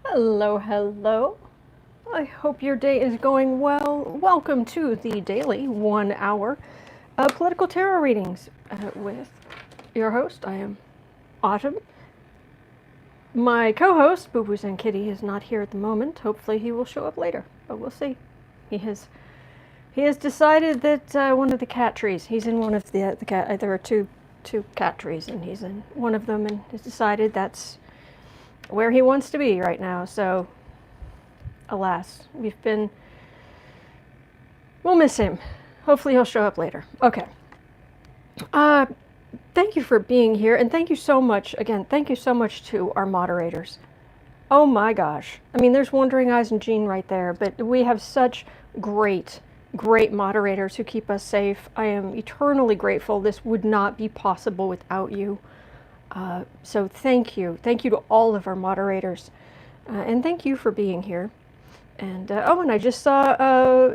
Hello, hello. I hope your day is going well. Welcome to the daily 1 hour political tarot readings with your host. I am Autumn. My co-host, Boo Boos and Kitty, is not here at the moment. Hopefully he will show up later, but we'll see. He has decided that one of the cat trees, he's in one of the cat, there are two cat trees, and he's in one of them, and has decided that's where he wants to be right now. So alas, we'll miss him. Hopefully he'll show up later. Okay. Thank you for being here, and thank you so much, again, thank you so much to our moderators. Oh my gosh. I mean, there's Wandering Eyes and Jean right there, but we have such great moderators who keep us safe. I am eternally grateful. This would not be possible without you. So thank you. Thank you to all of our moderators. And thank you for being here. And and I just saw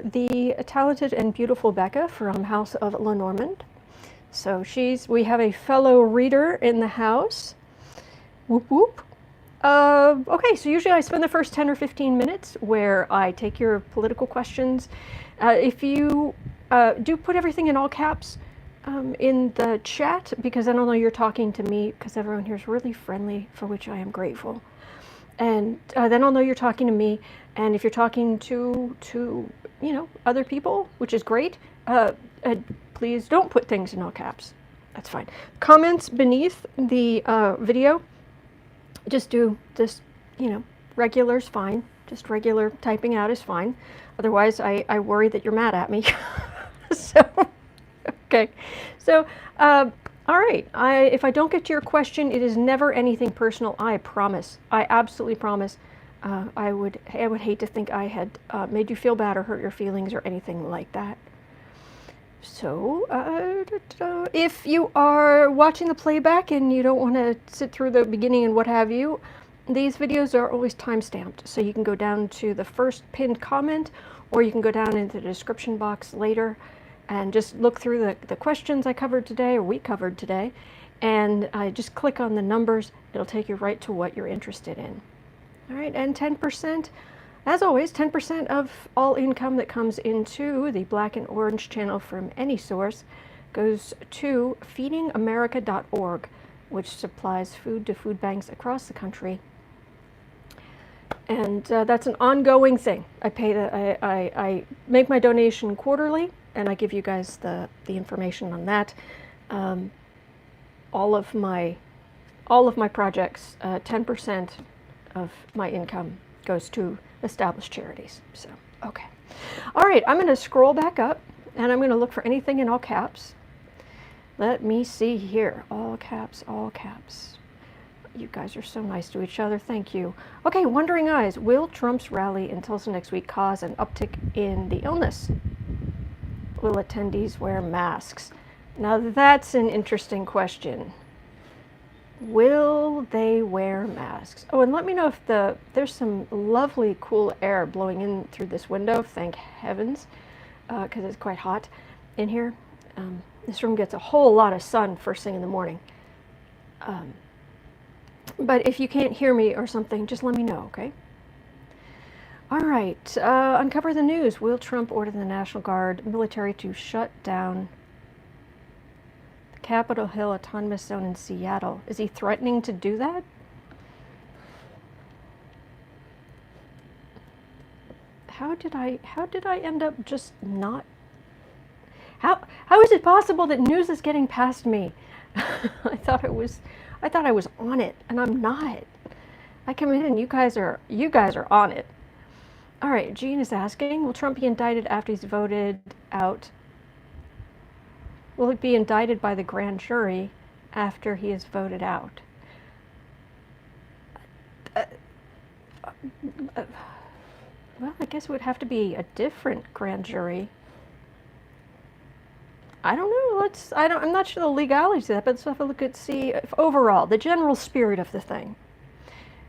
the talented and beautiful Becca from House of Lenormand. So we have a fellow reader in the house. Whoop whoop. Okay, so usually I spend the first 10 or 15 minutes where I take your political questions. If you do put everything in all caps in the chat, because then I'll know you're talking to me, because everyone here is really friendly, for which I am grateful. And then I'll know you're talking to me. And if you're talking to other people, which is great, please don't put things in all caps. That's fine. Comments beneath the video, just do this, regular's fine. Just regular typing out is fine. Otherwise, I worry that you're mad at me. So, okay. So, all right. If I don't get to your question, it is never anything personal. I promise. I absolutely promise. I would hate to think I had made you feel bad or hurt your feelings or anything like that. So, if you are watching the playback and you don't want to sit through the beginning and what have you, these videos are always time-stamped. So you can go down to the first pinned comment, or you can go down into the description box later and just look through the questions I covered today, or we covered today, and just click on the numbers. It'll take you right to what you're interested in. All right, and 10%, as always, 10% of all income that comes into the Black and Orange channel from any source goes to feedingamerica.org, which supplies food to food banks across the country. And that's an ongoing thing. I make my donation quarterly, and I give you guys the information on that. All of my projects, 10% of my income goes to established charities. So, okay. All right, I'm going to scroll back up, and I'm going to look for anything in all caps. Let me see here. All caps, all caps. You guys are so nice to each other. Thank you. Okay, Wondering Eyes. Will Trump's rally in Tulsa next week cause an uptick in the illness? Will attendees wear masks? Now that's an interesting question. Will they wear masks? Oh, and let me know if there's some lovely cool air blowing in through this window, thank heavens, because it's quite hot in here. This room gets a whole lot of sun first thing in the morning. But if you can't hear me or something, just let me know, okay? All right, uncover the news. Will Trump order the National Guard military to shut down the Capitol Hill Autonomous Zone in Seattle? Is he threatening to do that? How did I end up just not? How is it possible that news is getting past me? I thought I was on it, and I'm not. I come in and you guys are on it. All right, Jean is asking, will Trump be indicted after he's voted out? Will it be indicted by the grand jury after he is voted out? Well, I guess it would have to be a different grand jury. I don't know. I'm not sure the legalities of that, but let's have a look at see if overall the general spirit of the thing.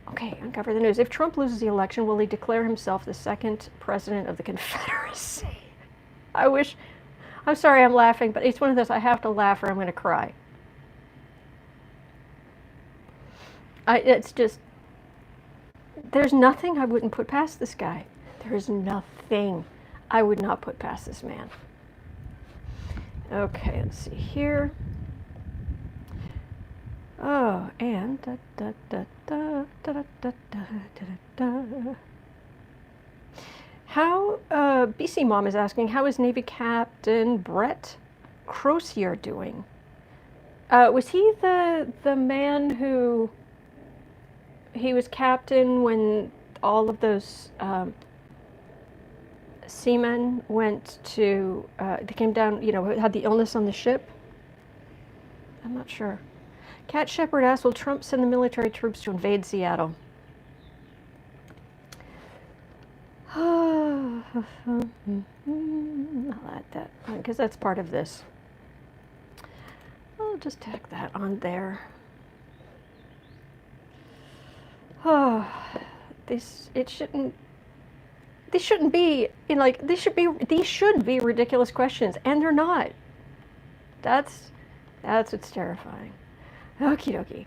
Okay, uncover the news. If Trump loses the election, will he declare himself the second president of the Confederacy? I'm sorry I'm laughing, but it's one of those I have to laugh or I'm going to cry. It's just, There's nothing I wouldn't put past this guy. There is nothing I would not put past this man. Okay, let's see here. Oh, and how BC Mom is asking, how is Navy Captain Brett Crozier doing? Was he the man who he was captain when all of those seamen went to they came down, you know, had the illness on the ship? I'm not sure. Cat Shepherd asks, will Trump send the military troops to invade Seattle? I like that, because that's part of this. I'll just tack that on there. Oh, these shouldn't be, you know, like, these should be ridiculous questions, and they're not. That's what's terrifying. Okie dokie.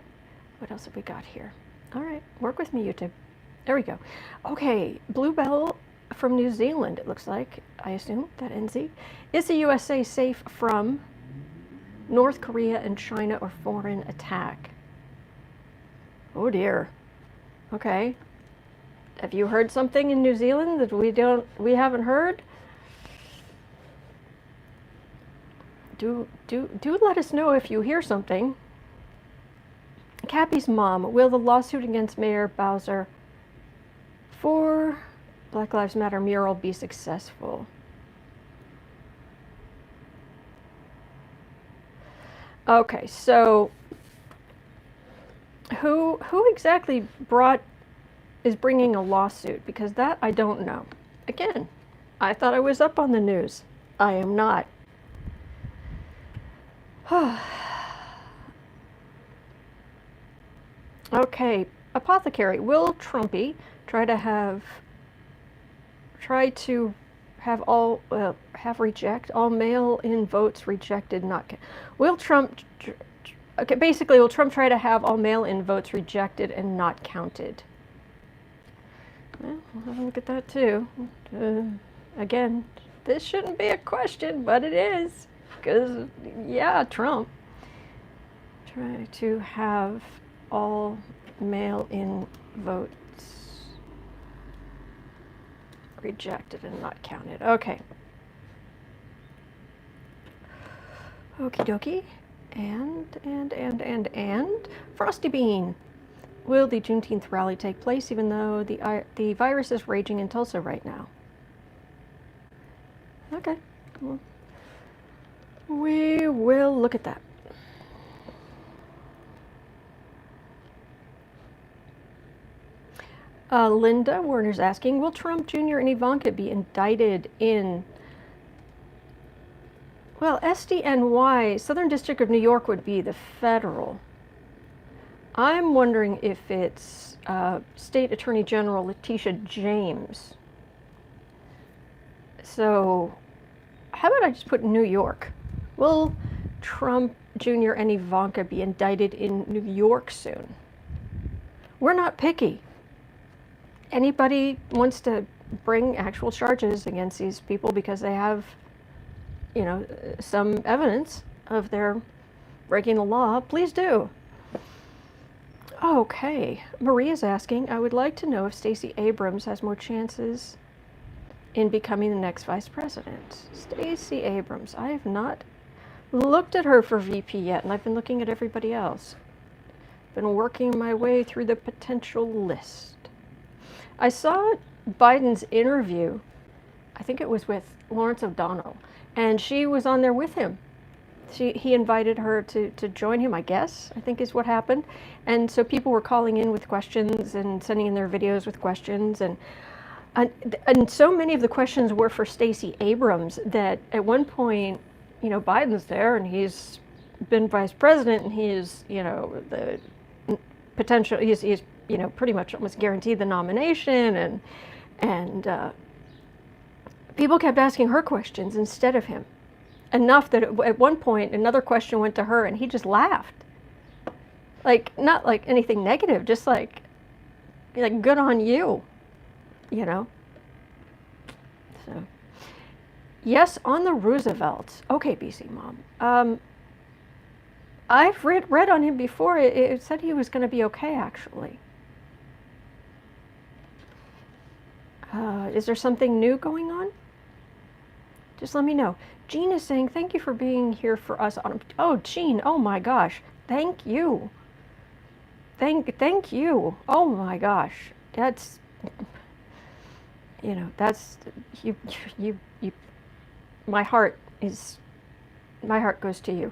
What else have we got here? All right, work with me, YouTube. There we go. Okay, Bluebell from New Zealand, it looks like, I assume, that NZ. Is the USA safe from North Korea and China or foreign attack? Oh dear. Okay. Have you heard something in New Zealand that we haven't heard? Do let us know if you hear something. Cappy's mom, will the lawsuit against Mayor Bowser for Black Lives Matter mural be successful? Okay, so who exactly is bringing a lawsuit? Because that I don't know. Again, I thought I was up on the news. I am not. Okay, Apothecary, will Trumpy try to have reject all mail-in votes rejected, not will Trump okay, basically, will Trump try to have all mail-in votes rejected and not counted? Well, we'll have a look at that too. Again, this shouldn't be a question, but it is, because yeah, Trump try to have all mail-in votes rejected and not counted. Okay. Okie dokie. And Frosty Bean. Will the Juneteenth rally take place even though the virus is raging in Tulsa right now? Okay. Well, we will look at that. Linda Werner's asking, will Trump Jr. and Ivanka be indicted in, well, SDNY, Southern District of New York would be the federal. I'm wondering if it's State Attorney General Letitia James. So how about I just put New York? Will Trump Jr. and Ivanka be indicted in New York soon? We're not picky. Anybody wants to bring actual charges against these people because they have, you know, some evidence of their breaking the law, please do. Okay, Maria's asking, I would like to know if Stacey Abrams has more chances in becoming the next vice president. Stacey Abrams, I have not looked at her for VP yet, and I've been looking at everybody else. Been working my way through the potential list. I saw Biden's interview, I think it was with Lawrence O'Donnell, and she was on there with him. He invited her to join him, I think is what happened. And so people were calling in with questions and sending in their videos with questions. And so many of the questions were for Stacey Abrams that at one point, you know, Biden's there and he's been vice president and he's, you know, the potential, he's you know, pretty much almost guaranteed the nomination. And people kept asking her questions instead of him. Enough that at one point another question went to her and he just laughed. Like, not like anything negative, just like, like, good on you, you know. So, yes, on the Roosevelt. Okay, BC Mom. I've read on him before. It said he was going to be okay, actually. Is there something new going on? Just let me know. Jean is saying, thank you for being here for us. Oh, Jean, oh my gosh. Thank you. Thank you. Oh my gosh. That's, that's, you, my heart goes to you.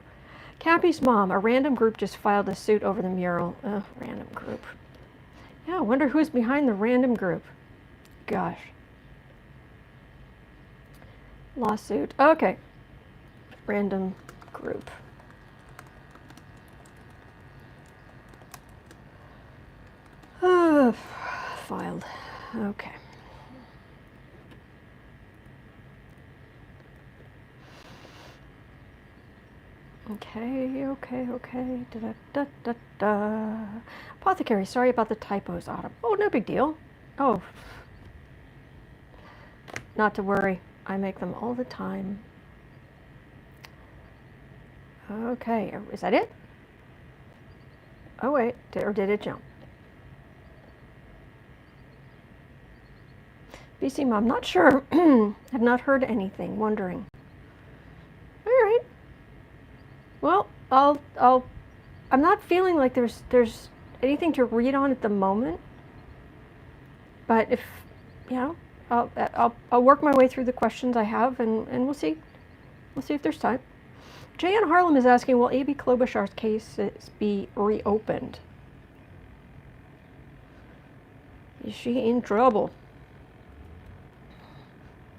Cappy's mom, a random group just filed a suit over the mural. Random group. Yeah, I wonder who's behind the random group. Gosh. Lawsuit. Okay. Random group. Filed. Okay. Okay. Da-da-da-da-da. Apothecary, sorry about the typos, Autumn. Oh, no big deal. Oh. Not to worry. I make them all the time. Okay, is that it? Oh wait, or did it jump? BC Mom, not sure. Have not heard anything. Wondering. All right. Well, I'm not feeling like there's anything to read on at the moment. But if, I'll work my way through the questions I have, and we'll see. We'll see if there's time. Jay in Harlem is asking, will A.B. Klobuchar's case be reopened? Is she in trouble?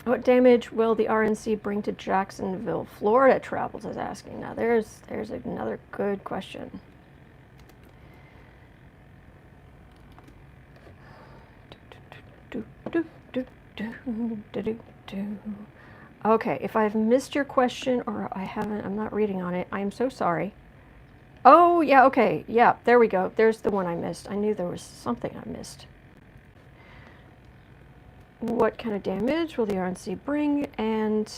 What damage will the RNC bring to Jacksonville, Florida? Travels is asking. Now there's another good question. Okay, if I've missed your question or I'm not reading on it, I'm so sorry. Oh, yeah, okay, yeah, there we go. There's the one I missed. I knew there was something I missed. What kind of damage will the RNC bring? And,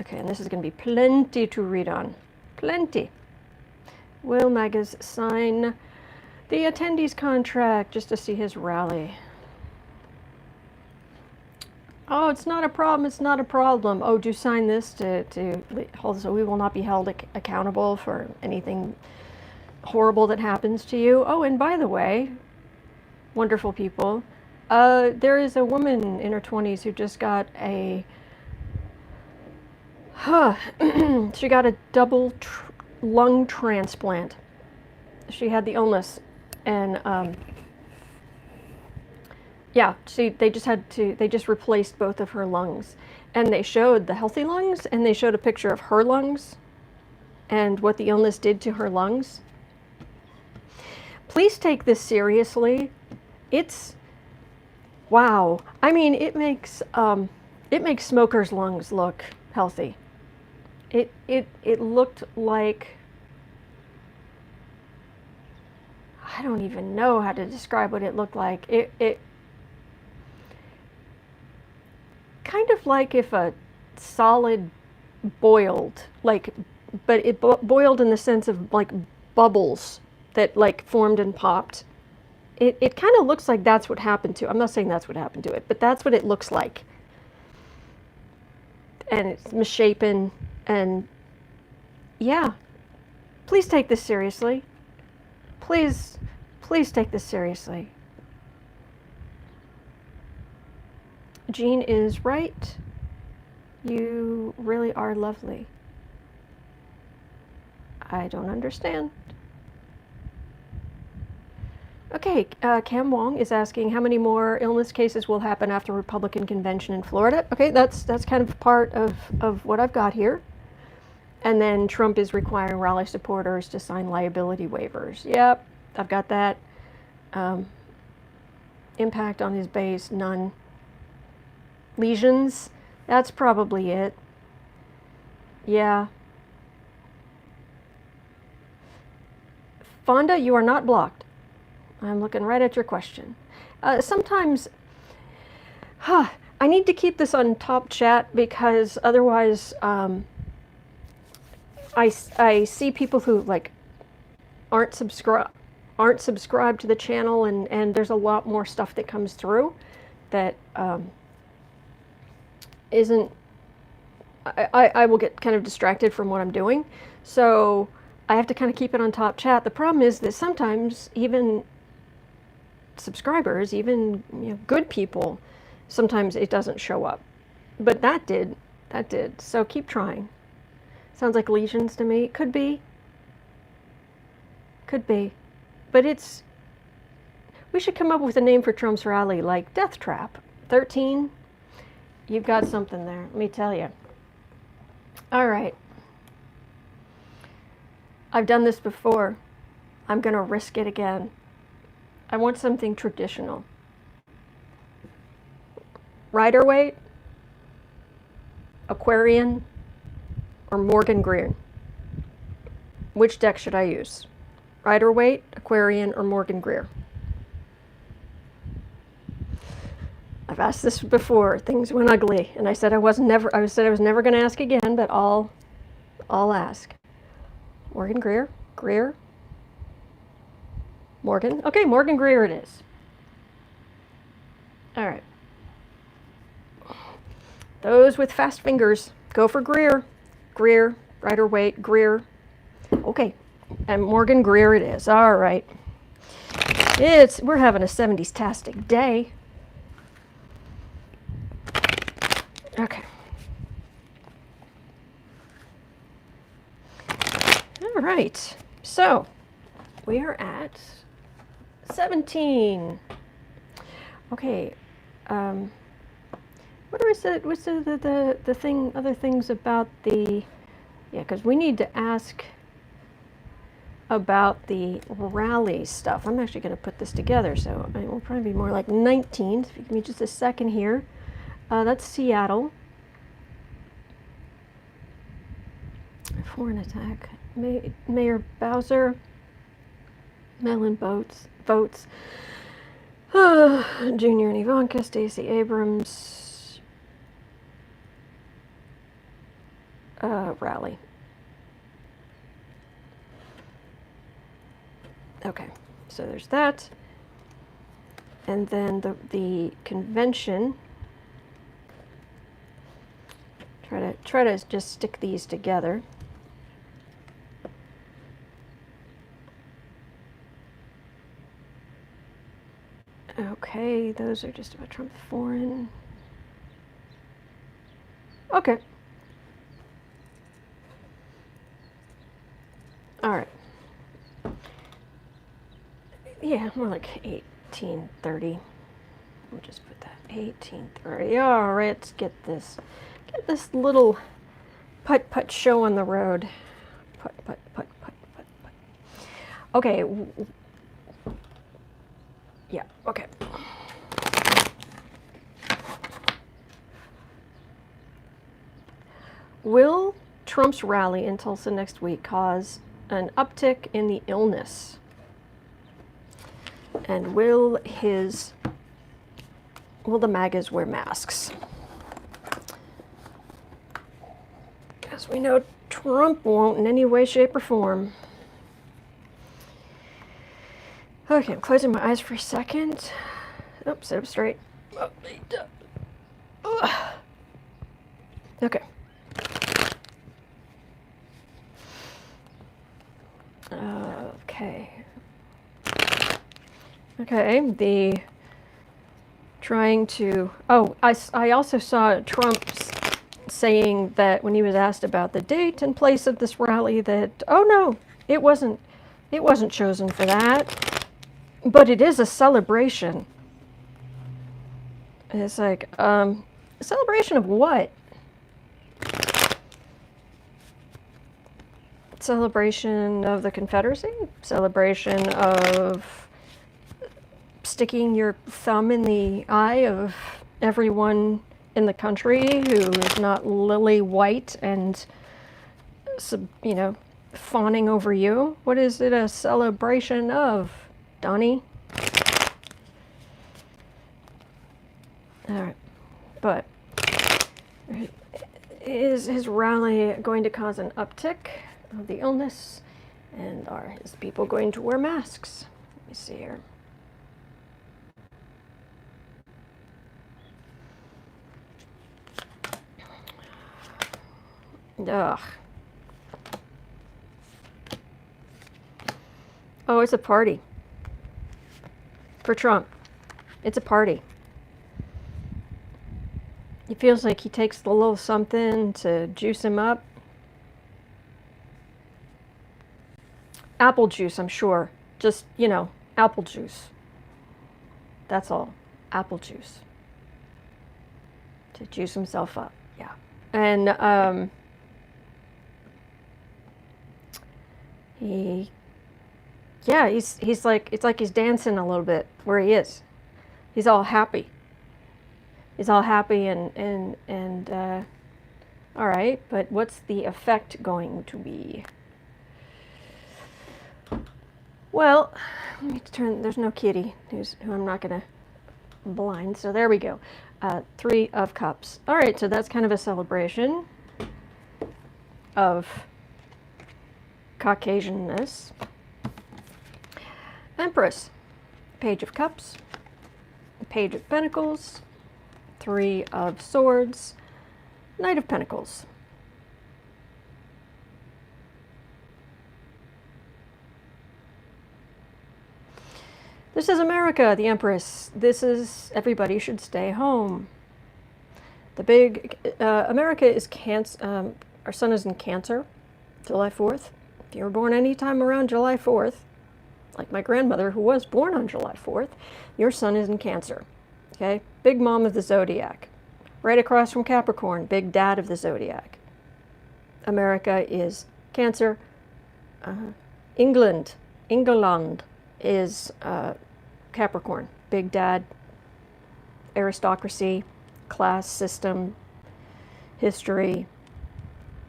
okay, and this is going to be plenty to read on. Plenty. Will MAGAs sign the attendees contract just to see his rally? Oh, it's not a problem. It's not a problem. Oh, do sign this to hold, so we will not be held accountable for anything horrible that happens to you. Oh, and by the way, wonderful people, there is a woman in her 20s who just got she got a double lung transplant. She had the illness, and yeah, they just replaced both of her lungs, and they showed the healthy lungs, and they showed a picture of her lungs and what the illness did to her lungs. Please take this seriously. It's, wow. I mean, it makes smokers' lungs look healthy. It looked like, I don't even know how to describe what it looked like. It kind of like if a solid boiled, like, but it boiled in the sense of like bubbles that like formed and popped. It kind of looks like that's what happened to, I'm not saying that's what happened to it, but that's what it looks like. And it's misshapen, and yeah, please take this seriously. Please take this seriously. Jean is right. You really are lovely. I don't understand. Okay, Cam Wong is asking how many more illness cases will happen after Republican convention in Florida. Okay, that's kind of part of what I've got here. And then Trump is requiring Raleigh supporters to sign liability waivers. Yep, I've got that. Impact on his base, none. Lesions, that's probably it. Yeah. Fonda, you are not blocked. I'm looking right at your question. Sometimes, I need to keep this on top chat because otherwise, I see people who like aren't subscribed to the channel, and there's a lot more stuff that comes through that isn't. I will get kind of distracted from what I'm doing, so I have to kind of keep it on top chat. The problem is that sometimes even subscribers, even good people, sometimes it doesn't show up. But that did. So keep trying. Sounds like lesions to me. Could be. But we should come up with a name for Trump's rally, like Death Trap. 13, you've got something there, let me tell you. All right. I've done this before. I'm going to risk it again. I want something traditional. Rider Waite, Aquarian, or Morgan Greer? Which deck should I use? Rider Waite, Aquarian, or Morgan Greer? I've asked this before. Things went ugly, and I said I was never going to ask again, but I'll ask. Morgan Greer, Morgan. Okay, Morgan Greer it is. All right. Those with fast fingers, go for Greer, Rider Waite, Greer. Okay, and Morgan Greer it is. All right. We're having a 70s-tastic day. Okay. All right. So we are at 17. Okay. What was it? What's the thing? Other things about the? Yeah, because we need to ask about the rally stuff. I'm actually going to put this together, so it will probably be more like 19. So if you give me just a second here. That's Seattle. Foreign attack. Mayor Bowser. Mail-in votes. Junior and Ivanka. Stacey Abrams. Rally. Okay, so there's that. And then the convention. Try to just stick these together. Okay, those are just about Trump foreign. Okay. All right. Yeah, more like 1830. We'll just put that 1830. All right, let's get this little putt show on the road. Putt. Okay. Yeah, okay. Will Trump's rally in Tulsa next week cause an uptick in the illness? And will the MAGAs wear masks? As we know, Trump won't in any way, shape, or form. Okay, I'm closing my eyes for a second. Oh, sit up straight. Okay. Okay, I also saw Trump saying that when he was asked about the date and place of this rally that, oh no, it wasn't chosen for that, but it is a celebration. And it's like, a celebration of what? Celebration of the Confederacy? Celebration of sticking your thumb in the eye of everyone in the country who is not lily white and, fawning over you? What is it a celebration of, Donnie? All right, but is his rally going to cause an uptick of the illness? And are his people going to wear masks? Let me see here. Ugh. Oh, it's a party. For Trump. It's a party. He feels like he takes a little something to juice him up. Apple juice, I'm sure. Just, you know, apple juice. That's all. Apple juice. To juice himself up. Yeah. And he's like, it's like he's dancing a little bit where he is. He's all happy. He's all happy and all right, but what's the effect going to be? Well, let me turn, there's no kitty who I'm not gonna blind, so there we go. 3 of Cups. All right, so that's kind of a celebration of Caucasianness. Empress, Page of Cups, the Page of Pentacles, 3 of Swords, Knight of Pentacles. This is America, the Empress. This is everybody should stay home. The big, America is Cancer, our sun is in Cancer, July 4th. If you were born anytime around July 4th, like my grandmother who was born on July 4th, your sun is in Cancer. Okay, big mom of the zodiac. Right across from Capricorn, big dad of the zodiac. America is Cancer. England is Capricorn, big dad, aristocracy, class system, history,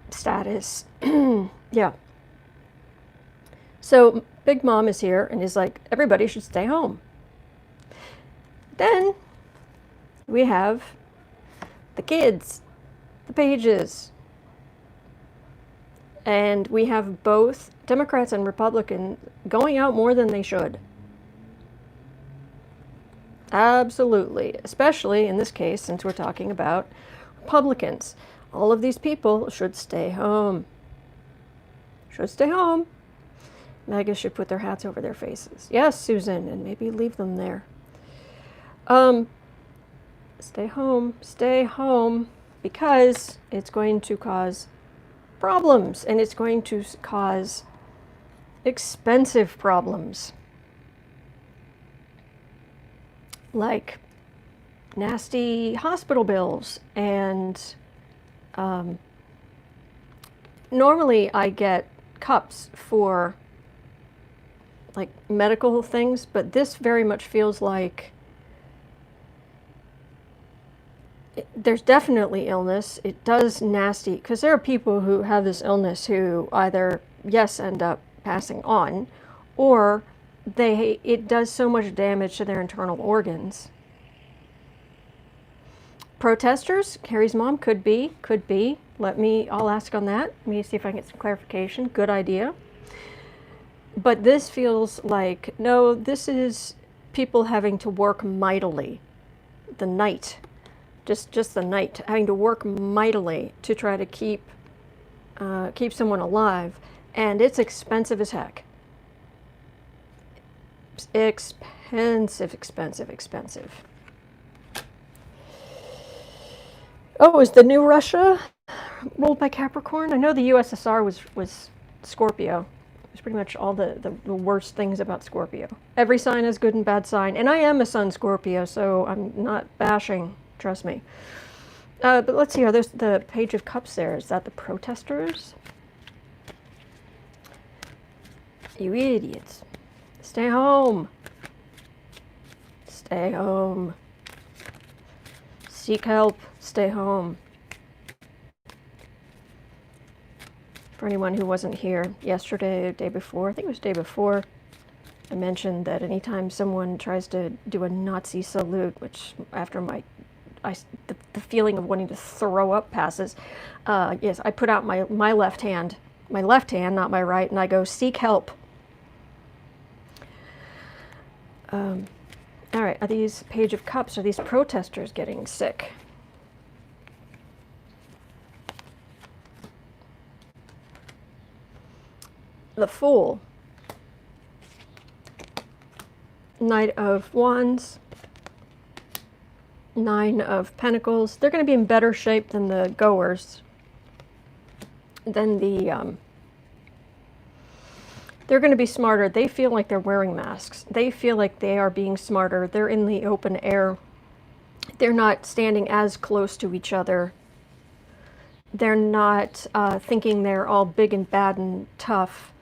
status. Yeah. So Big Mom is here and is like, everybody should stay home. Then we have the kids, the pages. And we have both Democrats and Republicans going out more than they should. Absolutely. Especially in this case, since we're talking about Republicans. All of these people should stay home. Should stay home. MAGAs should put their hats over their faces. Yes, Susan, and maybe leave them there. Stay home, because it's going to cause problems, and it's going to cause expensive problems. Like nasty hospital bills, and normally I get cups for like medical things, but this very much feels like there's definitely illness. It does nasty, because there are people who have this illness who either, yes, end up passing on, or it does so much damage to their internal organs. Protesters, Carrie's mom, could be. I'll ask on that. Let me see if I can get some clarification. Good idea. But this feels like, no, this is people having to work mightily. The night, just the night, having to work mightily to try to keep someone alive. And it's expensive as heck. Expensive. Oh, is the new Russia ruled by Capricorn? I know the USSR was Scorpio. It's pretty much all the worst things about Scorpio. Every sign has good and bad sign. And I am a sun Scorpio, so I'm not bashing, trust me. But let's see, there's the Page of Cups there. Is that the protesters? You idiots. Stay home. Stay home. Seek help. Stay home. For anyone who wasn't here yesterday or day before, I think it was day before, I mentioned that anytime someone tries to do a Nazi salute, which after the feeling of wanting to throw up passes, yes, I put out my left hand, not my right, and I go, seek help. All right, are these Page of Cups, are these protesters getting sick? The Fool. Knight of Wands. Nine of Pentacles. They're going to be in better shape than the goers. Than the... they're going to be smarter. They feel like they're wearing masks. They feel like they are being smarter. They're in the open air. They're not standing as close to each other. They're not thinking they're all big and bad and tough.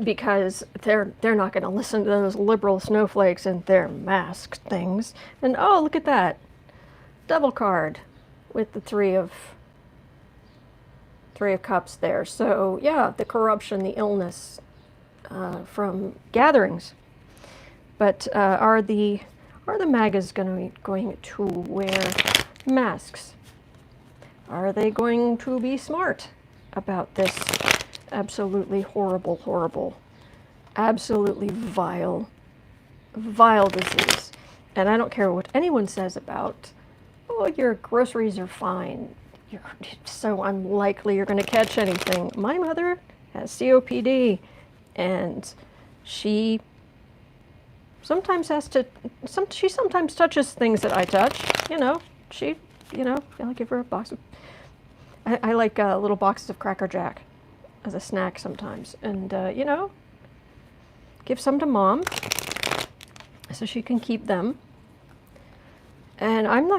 Because they're not going to listen to those liberal snowflakes and their mask things. And oh, look at that. Double card with the Three of Cups there. So yeah, the corruption, the illness from gatherings. But are the MAGAs going to wear masks? Are they going to be smart about this absolutely horrible, absolutely vile disease? And I don't care what anyone says about, oh, your groceries are fine, you're so unlikely you're going to catch anything. My mother has COPD, and she sometimes she sometimes touches things that I touch. I'll give her a box of, I like little boxes of Cracker Jack as a snack sometimes. And, give some to Mom so she can keep them. And I'm so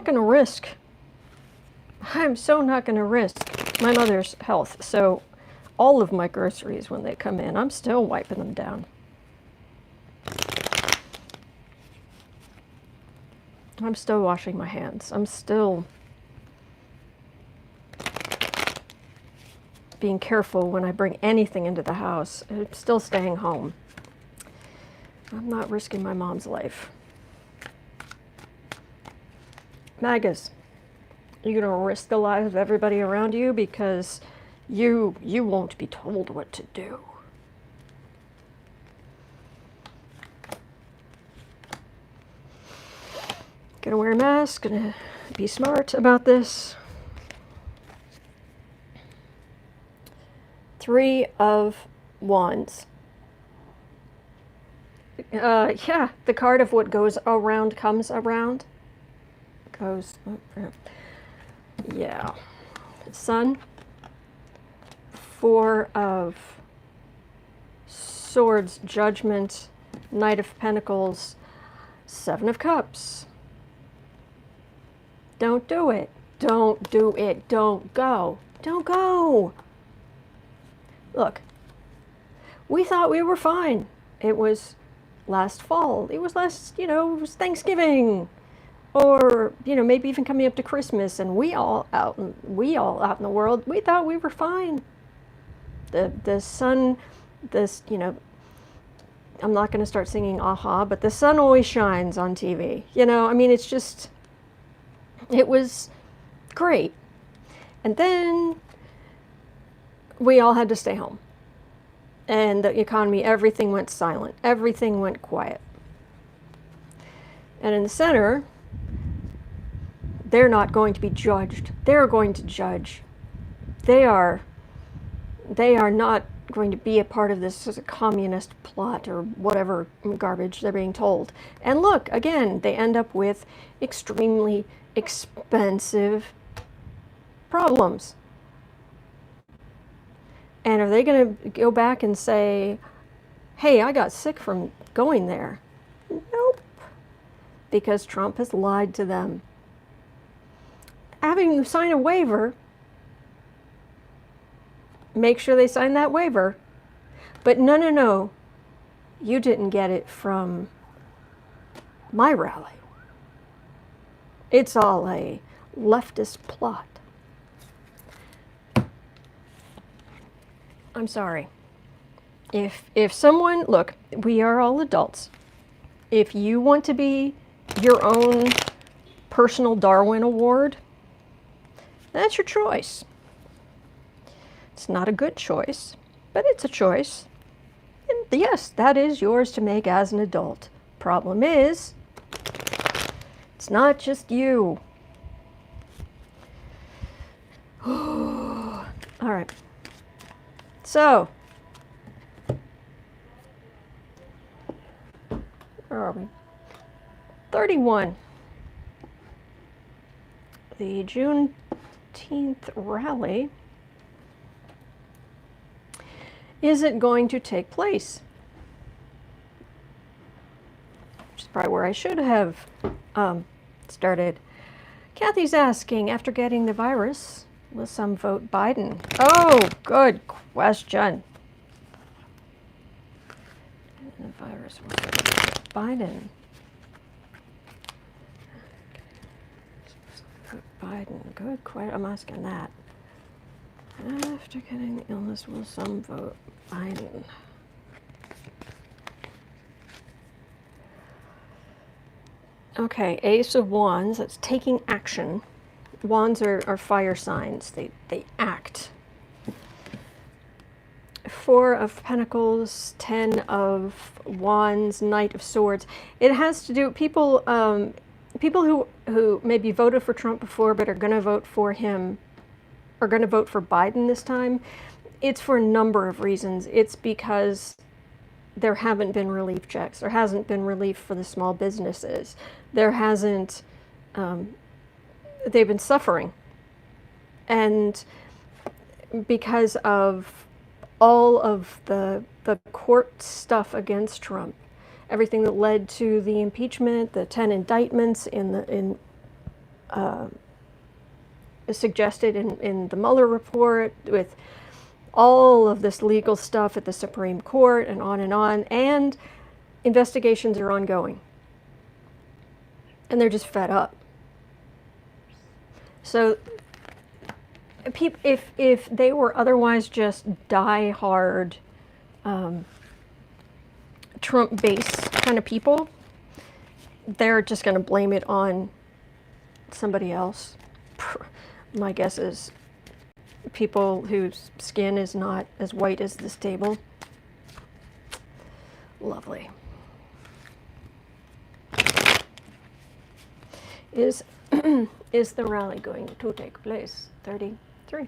not going to risk my mother's health. So all of my groceries, when they come in, I'm still wiping them down. I'm still washing my hands. I'm still being careful when I bring anything into the house. I'm still staying home. I'm not risking my mom's life. MAGAs, you're going to risk the lives of everybody around you because you won't be told what to do. Gonna wear a mask, gonna be smart about this. Three of Wands. Yeah, the card of what goes around comes around. Yeah. Sun. Four of Swords, Judgment, Knight of Pentacles, Seven of Cups. Don't do it. Don't do it. Don't go. Don't go. Look, we thought we were fine. It was last fall. It was it was Thanksgiving. Or, maybe even coming up to Christmas, and we all out in the world, we thought we were fine. The sun, I'm not going to start singing Aha, but the sun always shines on TV. It's just, it was great. And then we all had to stay home. And the economy, everything went silent. Everything went quiet. And in the center, they're not going to be judged. They're going to judge. They are not going to be a part of this as a communist plot or whatever garbage they're being told. And look, again, they end up with extremely expensive problems. And are they going to go back and say, hey, I got sick from going there? Nope. Because Trump has lied to them. Having them sign a waiver, make sure they sign that waiver. But no, you didn't get it from my rally. It's all a leftist plot. I'm sorry. If someone, look, we are all adults. If you want to be your own personal Darwin Award, that's your choice. It's not a good choice, but it's a choice. And yes, that is yours to make as an adult. Problem is, it's not just you. All right. So, where are we? 31. The Juneteenth rally. Is it going to take place? Which is probably where I should have started. Kathy's asking, after getting the virus, will some vote Biden? Oh, good question. The virus will vote Biden. Vote Biden. Good question. I'm asking that. After getting the illness, will some vote Biden? Okay, Ace of Wands, that's taking action. Wands are fire signs, they act. Four of Pentacles, 10 of Wands, Knight of Swords. It has to do, people who maybe voted for Trump before but are going to vote for him, are going to vote for Biden this time. It's for a number of reasons. It's because there haven't been relief checks. There hasn't been relief for the small businesses. There hasn't, they've been suffering. And because of all of the court stuff against Trump, everything that led to the impeachment, the 10 indictments suggested in the Mueller report, with all of this legal stuff at the Supreme Court and on, and investigations are ongoing. And they're just fed up. So if they were otherwise just die-hard Trump base kind of people, they're just going to blame it on somebody else. My guess is people whose skin is not as white as this table. Lovely. Is the rally going to take place? 33.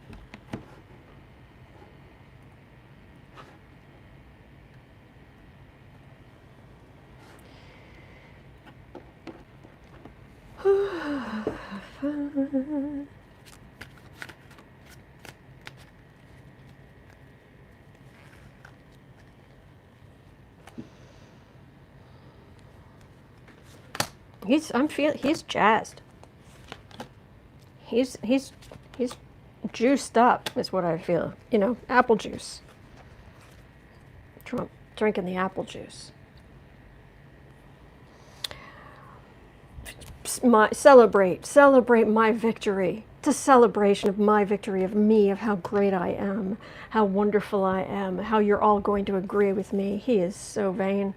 He's jazzed. He's juiced up is what I feel. You know, apple juice. Trump drinking the apple juice. Celebrate my victory. It's a celebration of my victory, of me, of how great I am, how wonderful I am, how you're all going to agree with me. He is so vain.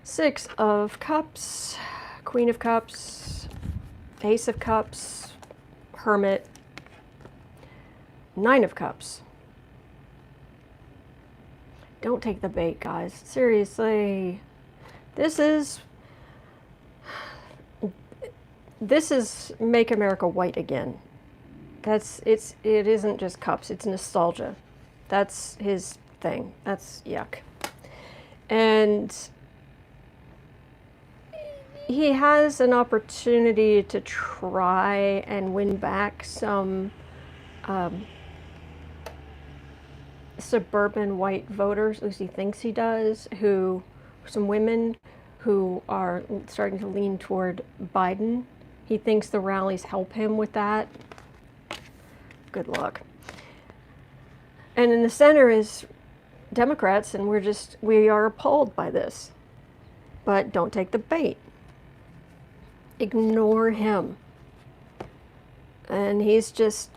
6 of Cups, Queen of Cups, Ace of Cups, Hermit, 9 of Cups. Don't take the bait, guys. Seriously. This is Make America White Again. It isn't just cups, it's nostalgia. That's his thing. That's yuck. And he has an opportunity to try and win back some suburban white voters, at least he thinks he does, some women who are starting to lean toward Biden. He thinks the rallies help him with that. Good luck. And in the center is Democrats, and we are appalled by this. But don't take the bait. Ignore him. And he's just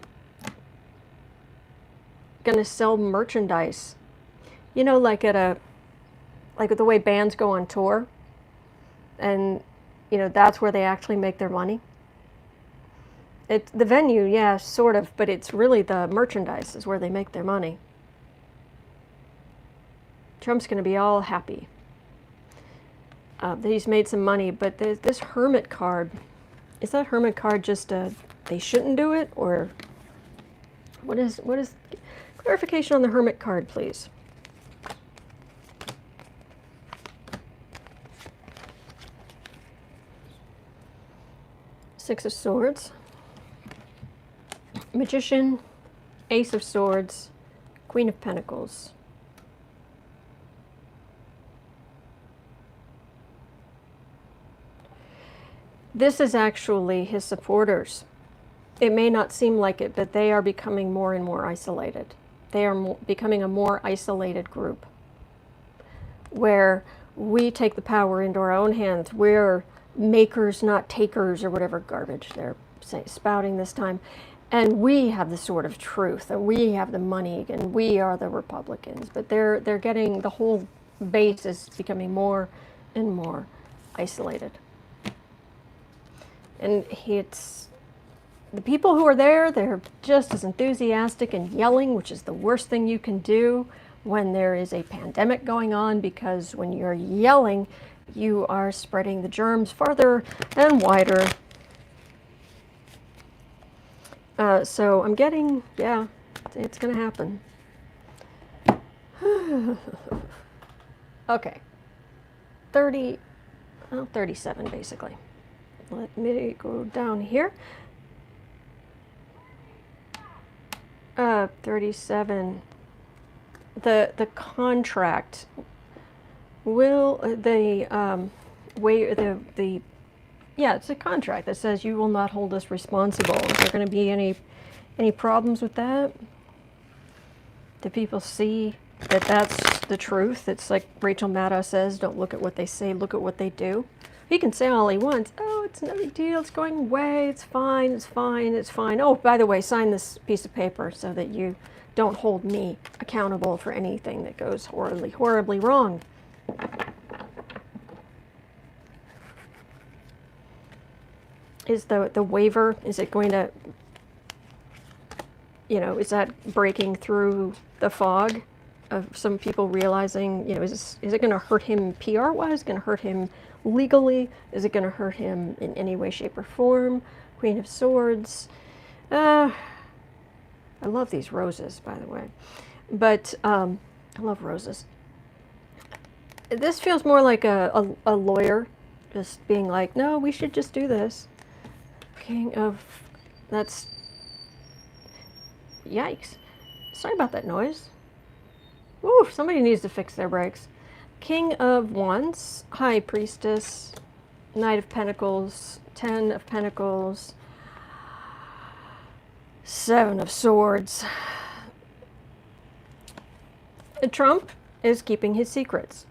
gonna sell merchandise. You know, like like the way bands go on tour, and you know that's where they actually make their money. The venue, yeah, sort of, but it's really the merchandise is where they make their money. Trump's going to be all happy that he's made some money, but this hermit card, is that hermit card just they shouldn't do it, or what is clarification on the hermit card, please? Six of Swords, Magician, Ace of Swords, Queen of Pentacles. This is actually his supporters. It may not seem like it, but they are becoming more and more isolated. They are becoming a more isolated group where we take the power into our own hands. We're makers, not takers, or whatever garbage they're spouting this time. And we have the sword of truth, and we have the money, and we are the Republicans. But they're getting, the whole base is becoming more and more isolated. And it's the people who are there, they're just as enthusiastic and yelling, which is the worst thing you can do when there is a pandemic going on, because when you're yelling, you are spreading the germs farther and wider. So I'm getting, yeah, it's going to happen. Okay. 37 basically. Let me go down here. 37. The contract will yeah, it's a contract that says you will not hold us responsible. Is there going to be any problems with that? Do people see that that's the truth? It's like Rachel Maddow says, don't look at what they say, look at what they do. He can say all he wants. Oh, it's no big deal, it's going away, it's fine, it's fine, it's fine. Oh, by the way, sign this piece of paper so that you don't hold me accountable for anything that goes horribly, horribly wrong. Is the waiver, is it going to, you know, is that breaking through the fog of some people realizing, you know, is it going to hurt him PR-wise? Is it going to hurt him legally? Is it going to hurt him in any way, shape, or form? Queen of Swords. I love these roses, by the way. But I love roses. This feels more like a lawyer just being like, no, we should just do this. King of, that's, yikes. Sorry about that noise. Ooh, somebody needs to fix their brakes. King of Wands, High Priestess, Knight of Pentacles, 10 of Pentacles, 7 of Swords. Trump is keeping his secrets,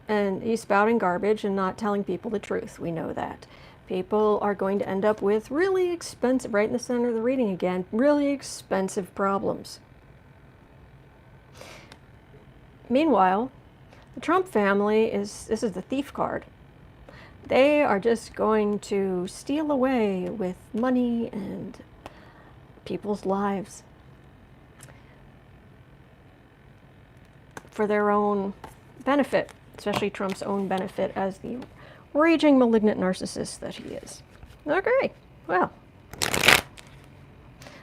and he's spouting garbage and not telling people the truth. We know that. People are going to end up with really expensive, right in the center of the reading again, really expensive problems. Meanwhile, the Trump family this is the thief card. They are just going to steal away with money and people's lives for their own benefit, especially Trump's own benefit as the raging malignant narcissist that he is. Okay, well, I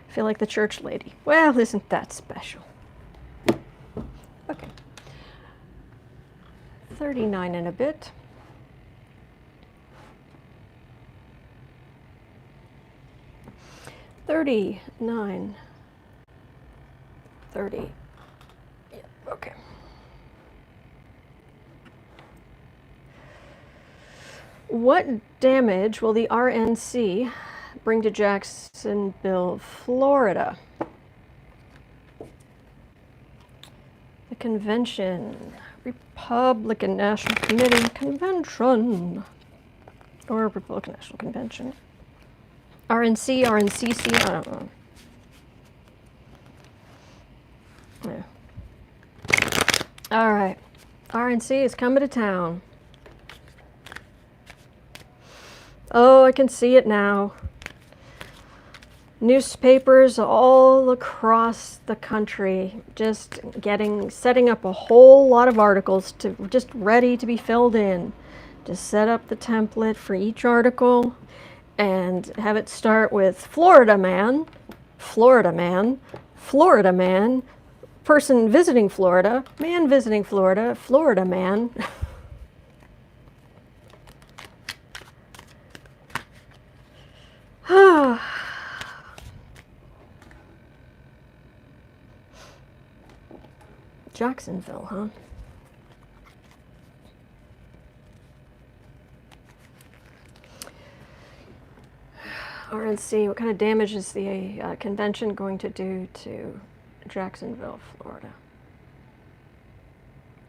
feel like the church lady. Well, isn't that special? Okay. 39 and a bit. $39. 30. Yeah, okay. What damage will the RNC bring to Jacksonville, Florida? The convention, Republican National Committee Convention, or Republican National Convention. RNC, RNCC, I don't know. Yeah. All right. RNC is coming to town. Oh, I can see it now. Newspapers all across the country just setting up a whole lot of articles to just ready to be filled in. Just set up the template for each article and have it start with Florida man, Florida man, Florida man, person visiting Florida, man visiting Florida, Florida man. Jacksonville, huh? RNC, what kind of damage is the convention going to do to Jacksonville, Florida?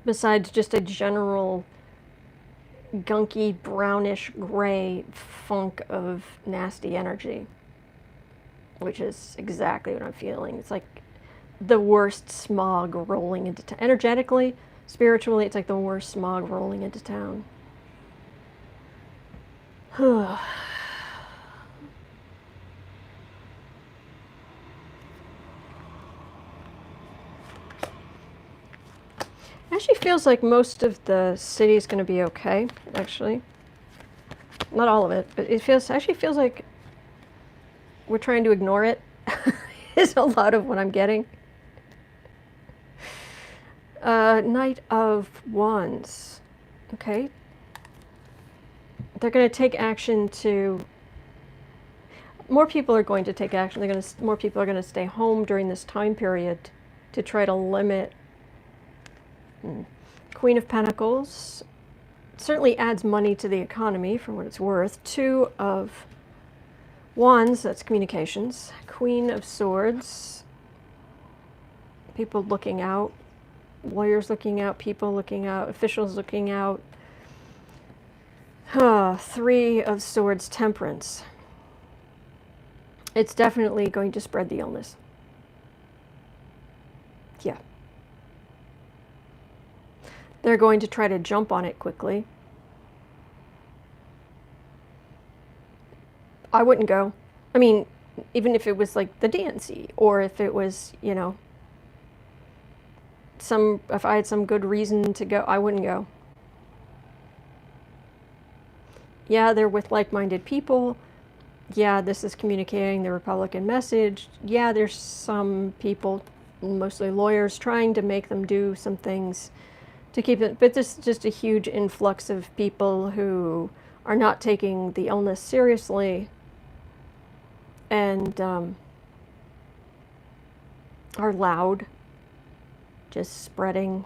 Besides just a general gunky, brownish, gray funk of nasty energy, which is exactly what I'm feeling. It's like the worst smog rolling into town. Energetically, spiritually, it's like the worst smog rolling into town. Actually feels like most of the city is going to be okay, actually. Not all of it, but it actually feels like we're trying to ignore it is a lot of what I'm getting. Knight of Wands. Okay. They're going to take action to... More people are going to take action. More people are going to stay home during this time period to try to limit... Queen of Pentacles certainly adds money to the economy for what it's worth. Two of Wands, that's communications. Queen of Swords, people looking out, lawyers looking out, people looking out, officials looking out. Three of Swords, Temperance. It's definitely going to spread the illness. Yeah. They're going to try to jump on it quickly. I wouldn't go. I mean, even if it was like the DNC, or if it was, you know, if I had some good reason to go, I wouldn't go. Yeah, they're with like-minded people. Yeah, this is communicating the Republican message. Yeah, there's some people, mostly lawyers, trying to make them do some things to keep it, but this is just a huge influx of people who are not taking the illness seriously and are loud, just spreading.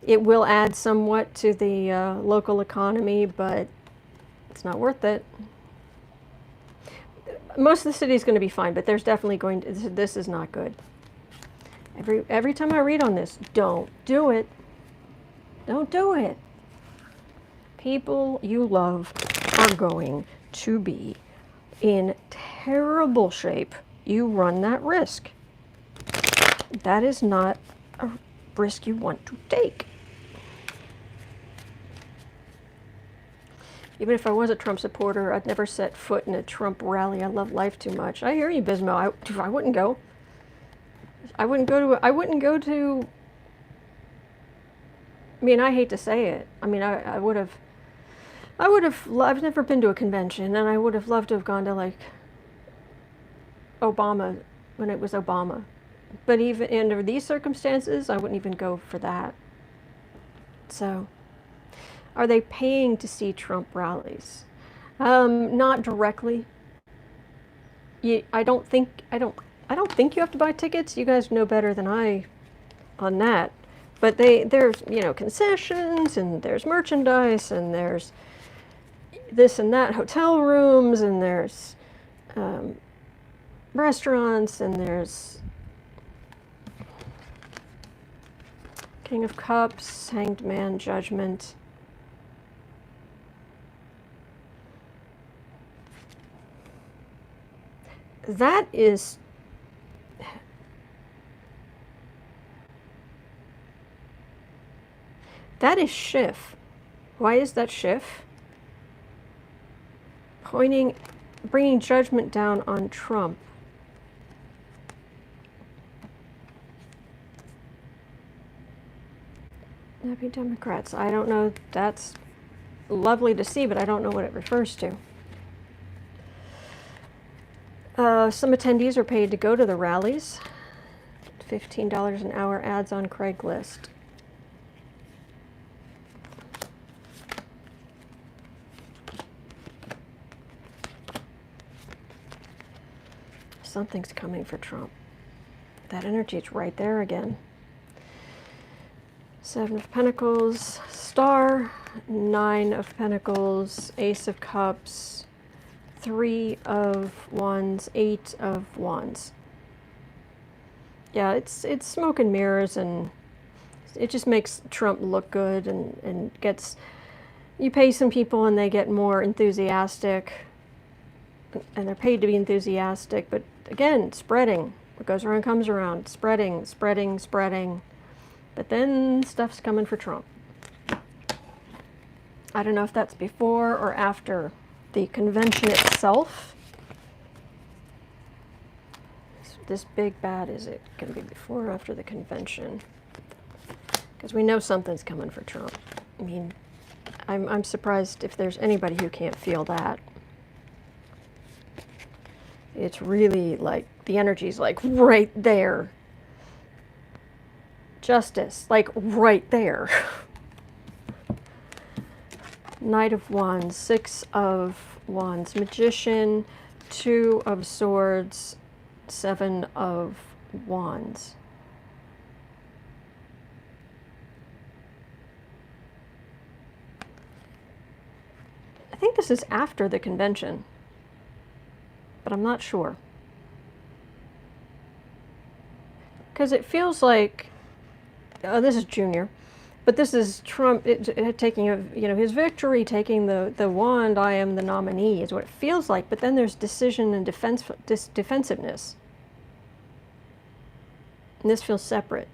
It will add somewhat to the local economy, but it's not worth it. Most of the city is going to be fine, but there's definitely going to, this is not good. Every time I read on this, don't do it. Don't do it. People you love are going to be in terrible shape. You run that risk. That is not a risk you want to take. Even if I was a Trump supporter, I'd never set foot in a Trump rally. I love life too much. I hear you, Bismo. I wouldn't go. I wouldn't go to, I mean, I hate to say it. I mean, I've never been to a convention, and I would have loved to have gone to, like, Obama, when it was Obama. But even under these circumstances, I wouldn't even go for that. So, are they paying to see Trump rallies? Not directly. I don't think you have to buy tickets. You guys know better than I on that. But there's, you know, concessions, and there's merchandise, and there's this and that, hotel rooms, and there's restaurants, and there's King of Cups, Hanged Man, Judgment. That is... That is Schiff. Why is that Schiff? Bringing judgment down on Trump. Happy Democrats. I don't know. That's lovely to see, but I don't know what it refers to. Some attendees are paid to go to the rallies. $15 an hour ads on Craigslist. Something's coming for Trump. That energy is right there again. 7 of Pentacles, Star, 9 of Pentacles, Ace of Cups, 3 of Wands, 8 of Wands. Yeah, it's smoke and mirrors, and it just makes Trump look good, and gets, you pay some people and they get more enthusiastic, and they're paid to be enthusiastic, but again, spreading. What goes around comes around. Spreading, spreading, spreading. But then stuff's coming for Trump. I don't know if that's before or after the convention itself. This big bad, is it going to be before or after the convention? Because we know something's coming for Trump. I mean, I'm surprised if there's anybody who can't feel that. It's really like, the energy's like right there. Justice, like right there. Knight of Wands, 6 of Wands, Magician, 2 of Swords, 7 of Wands. I think this is after the convention, but I'm not sure. Because it feels like, this is Junior, but this is Trump taking his victory, taking the wand. I am the nominee is what it feels like. But then there's decision and defensiveness, and this feels separate.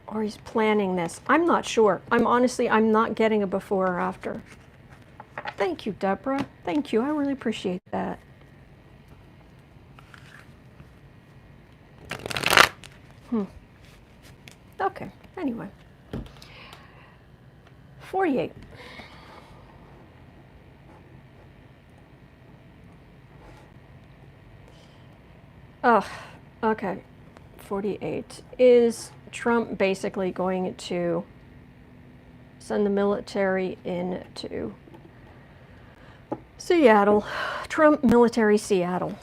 Or he's planning this. I'm not sure. I'm not getting a before or after. Thank you, Deborah. Thank you. I really appreciate that. Okay. Anyway. 48. Oh, okay. 48. Is Trump basically going to send the military into Seattle? Trump military Seattle.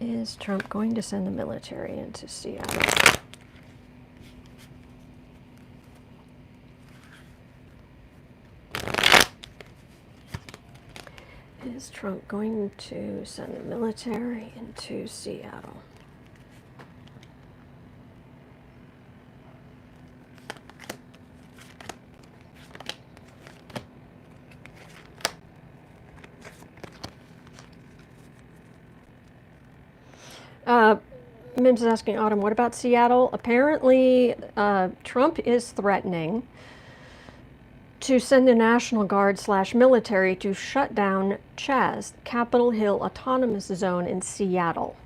Is Trump going to send the military into Seattle? Is Trump going to send the military into Seattle? Mims is asking, Autumn, what about Seattle? Apparently, Trump is threatening to send the National Guard / military to shut down Chaz, Capitol Hill Autonomous Zone in Seattle.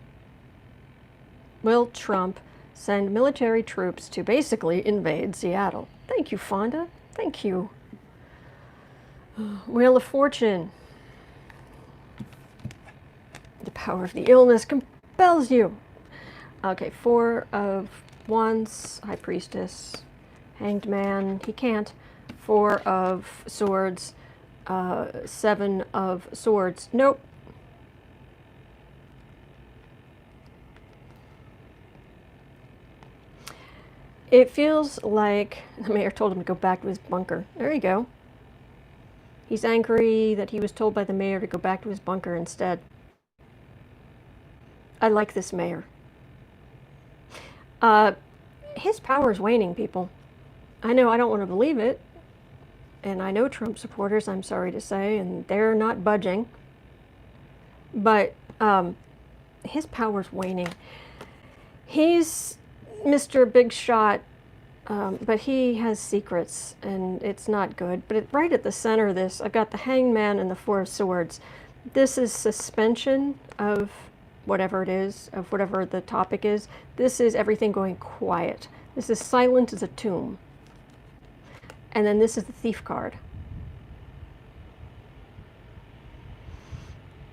Will Trump send military troops to basically invade Seattle? Thank you, Fonda. Thank you. Wheel of Fortune. The power of the illness compels you. Okay, 4 of Wands, High Priestess, Hanged Man, he can't. 4 of Swords, 7 of Swords, nope. It feels like the mayor told him to go back to his bunker. There you go. He's angry that he was told by the mayor to go back to his bunker instead. I like this mayor. His power is waning, people. I know, I don't want to believe it. and I know Trump supporters, I'm sorry to say, and they're not budging. But his power's waning. He's Mr. Big Shot, but he has secrets, and it's not good. But right at the center of this, I've got the Hangman and the Four of Swords. This is suspension of whatever it is, of whatever the topic is. This is everything going quiet. This is silent as a tomb. And then this is the Thief card.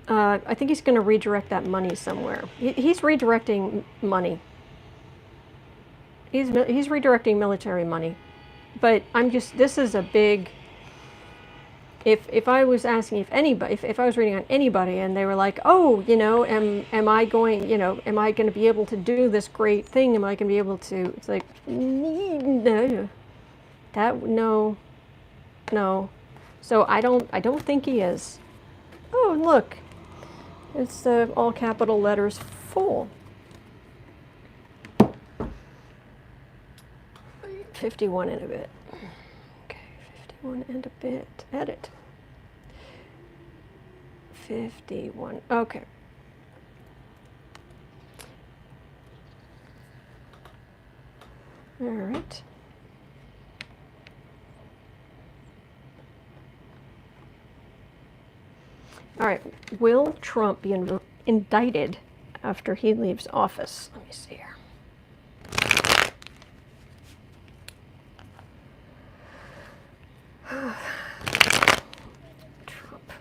I think he's going to redirect that money somewhere. He's redirecting money. He's redirecting military money. But this is a big... If I was asking if I was reading on anybody and they were like, oh, am I going to be able to do this great thing? Am I going to be able to? It's like, no, no. So I don't think he is. Oh, look, it's all capital letters full. 51 and a bit. 51 and a bit. Edit. 51. Okay. All right. All right. Will Trump be indicted after he leaves office? Let me see here.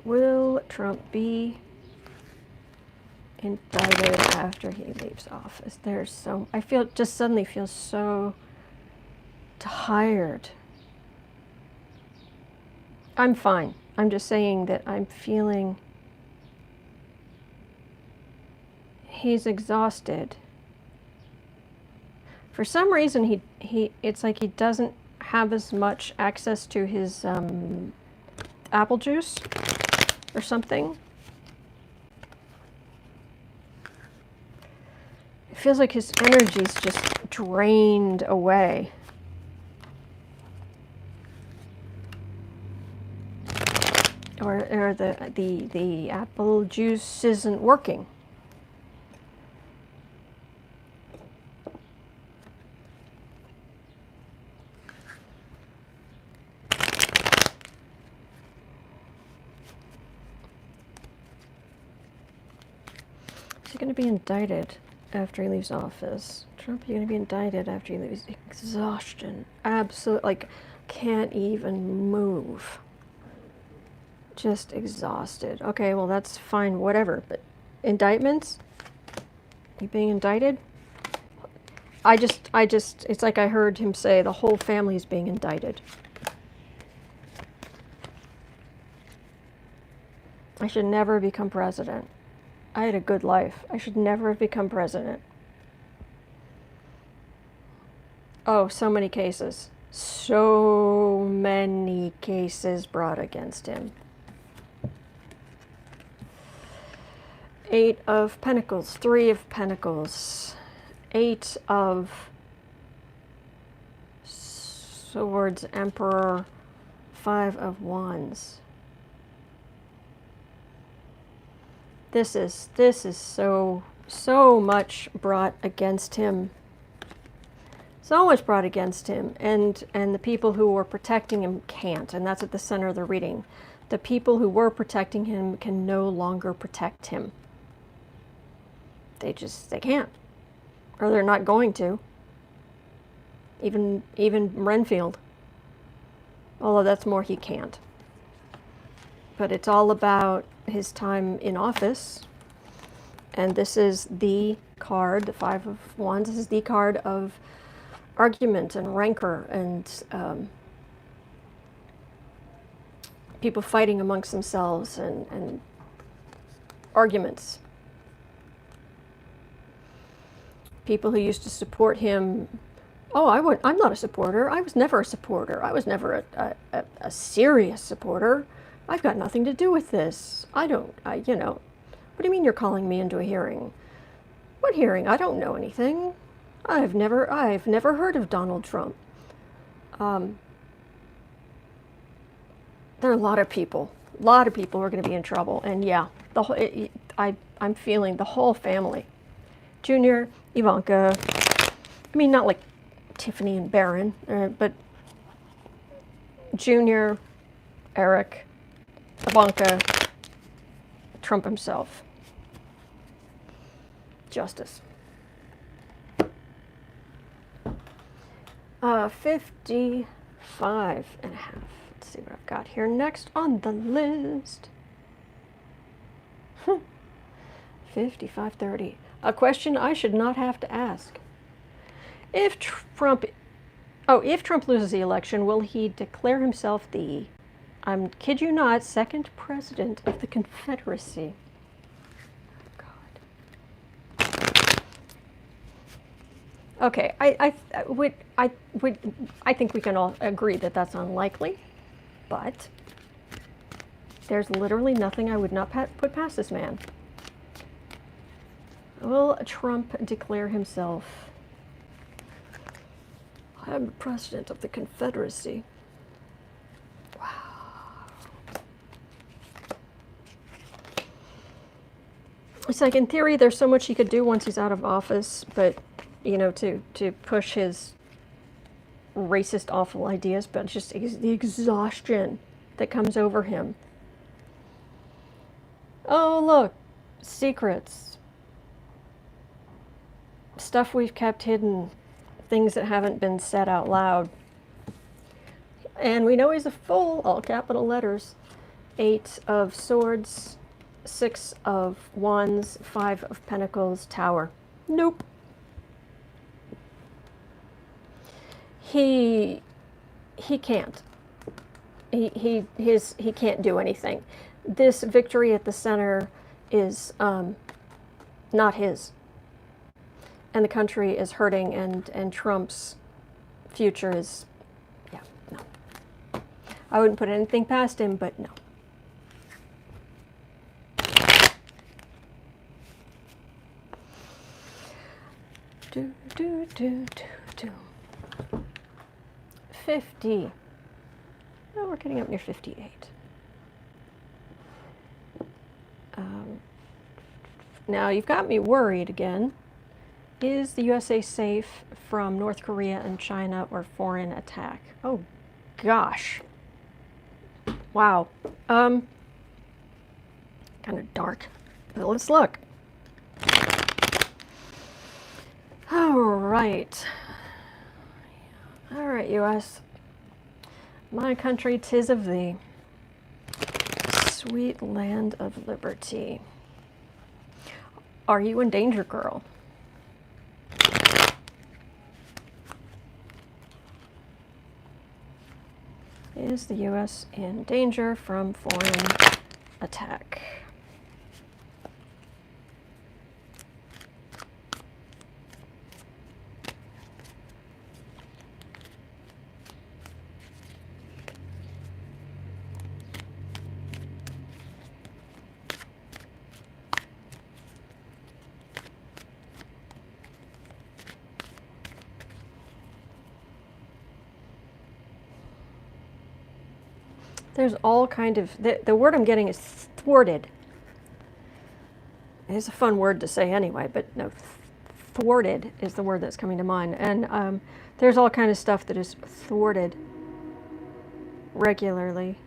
Will Trump be indicted after he leaves office? I suddenly feel so tired. I'm fine. I'm just saying that I'm feeling he's exhausted. For some reason, it's like he doesn't have as much access to his apple juice or something. It feels like his energy's just drained away. Or the apple juice isn't working. Is he going to be indicted after he leaves office? Trump, you're going to be indicted after he leaves. Exhaustion. Absolute, like, can't even move. Just exhausted. Okay, well, that's fine, whatever. But indictments? You being indicted? It's like I heard him say the whole family's being indicted. I should never become president. I had a good life. I should never have become president. Oh, so many cases. So many cases brought against him. 8 of Pentacles, 3 of Pentacles, 8 of Swords, Emperor, 5 of Wands. This is so much brought against him. So much brought against him, and the people who were protecting him can't, and that's at the center of the reading. The people who were protecting him can no longer protect him. They can't, or they're not going to. Even Renfield, although that's more he can't. But it's all about his time in office, and this is the card, the 5 of Wands. This is the card of argument and rancor and people fighting amongst themselves and arguments. People who used to support him. Oh, I'm not a supporter. I was never a supporter. I was never a serious supporter. I've got nothing to do with this. What do you mean you're calling me into a hearing? What hearing? I don't know anything. I've never heard of Donald Trump. there are a lot of people. A lot of people who are going to be in trouble. And yeah, the whole, I'm feeling the whole family. Junior, Ivanka, I mean, not like Tiffany and Barron, but Junior, Eric, Ivanka, Trump himself. Justice. 55 and a half. Let's see what I've got here next on the list. 5530. A question I should not have to ask. If Trump loses the election, will he declare himself the, I kid you not, second president of the Confederacy? Okay, I think we can all agree that that's unlikely, but there's literally nothing I would not put past this man. Will Trump declare himself, I'm the president of the Confederacy? Wow. It's like, in theory, there's so much he could do once he's out of office, but you know, to push his racist, awful ideas, but just the exhaustion that comes over him. Oh, look, secrets. Stuff we've kept hidden, things that haven't been said out loud. And we know he's a fool, all capital letters. 8 of Swords, 6 of Wands, 5 of Pentacles, Tower. Nope. He can't. He can't do anything. This victory at the center is not his. And the country is hurting, and Trump's future is, yeah, no. I wouldn't put anything past him, but no. Do, do, do, do, do. 50. Oh, we're getting up near 58. Now, you've got me worried again. Is the USA safe from North Korea and China or foreign attack? Oh, gosh. Wow. Kind of dark. But let's look. All right. All right, U.S. My country, 'tis of thee. Sweet land of liberty. Are you in danger, girl? Is the U.S. in danger from foreign attack? There's all kind of, the word I'm getting is thwarted. It's a fun word to say anyway, but no, thwarted is the word that's coming to mind. And there's all kind of stuff that is thwarted regularly.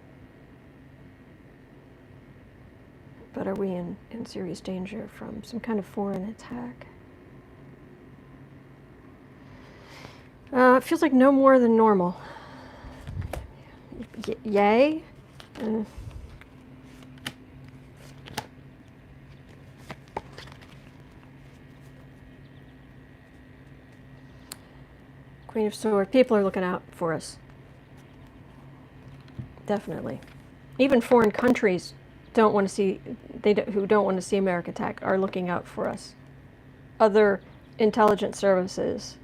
But are we in serious danger from some kind of foreign attack? It feels like no more than normal. Yay? Queen of Swords. People are looking out for us. Definitely. Even foreign countries don't want to see, who don't want to see America attack are looking out for us. Other intelligence services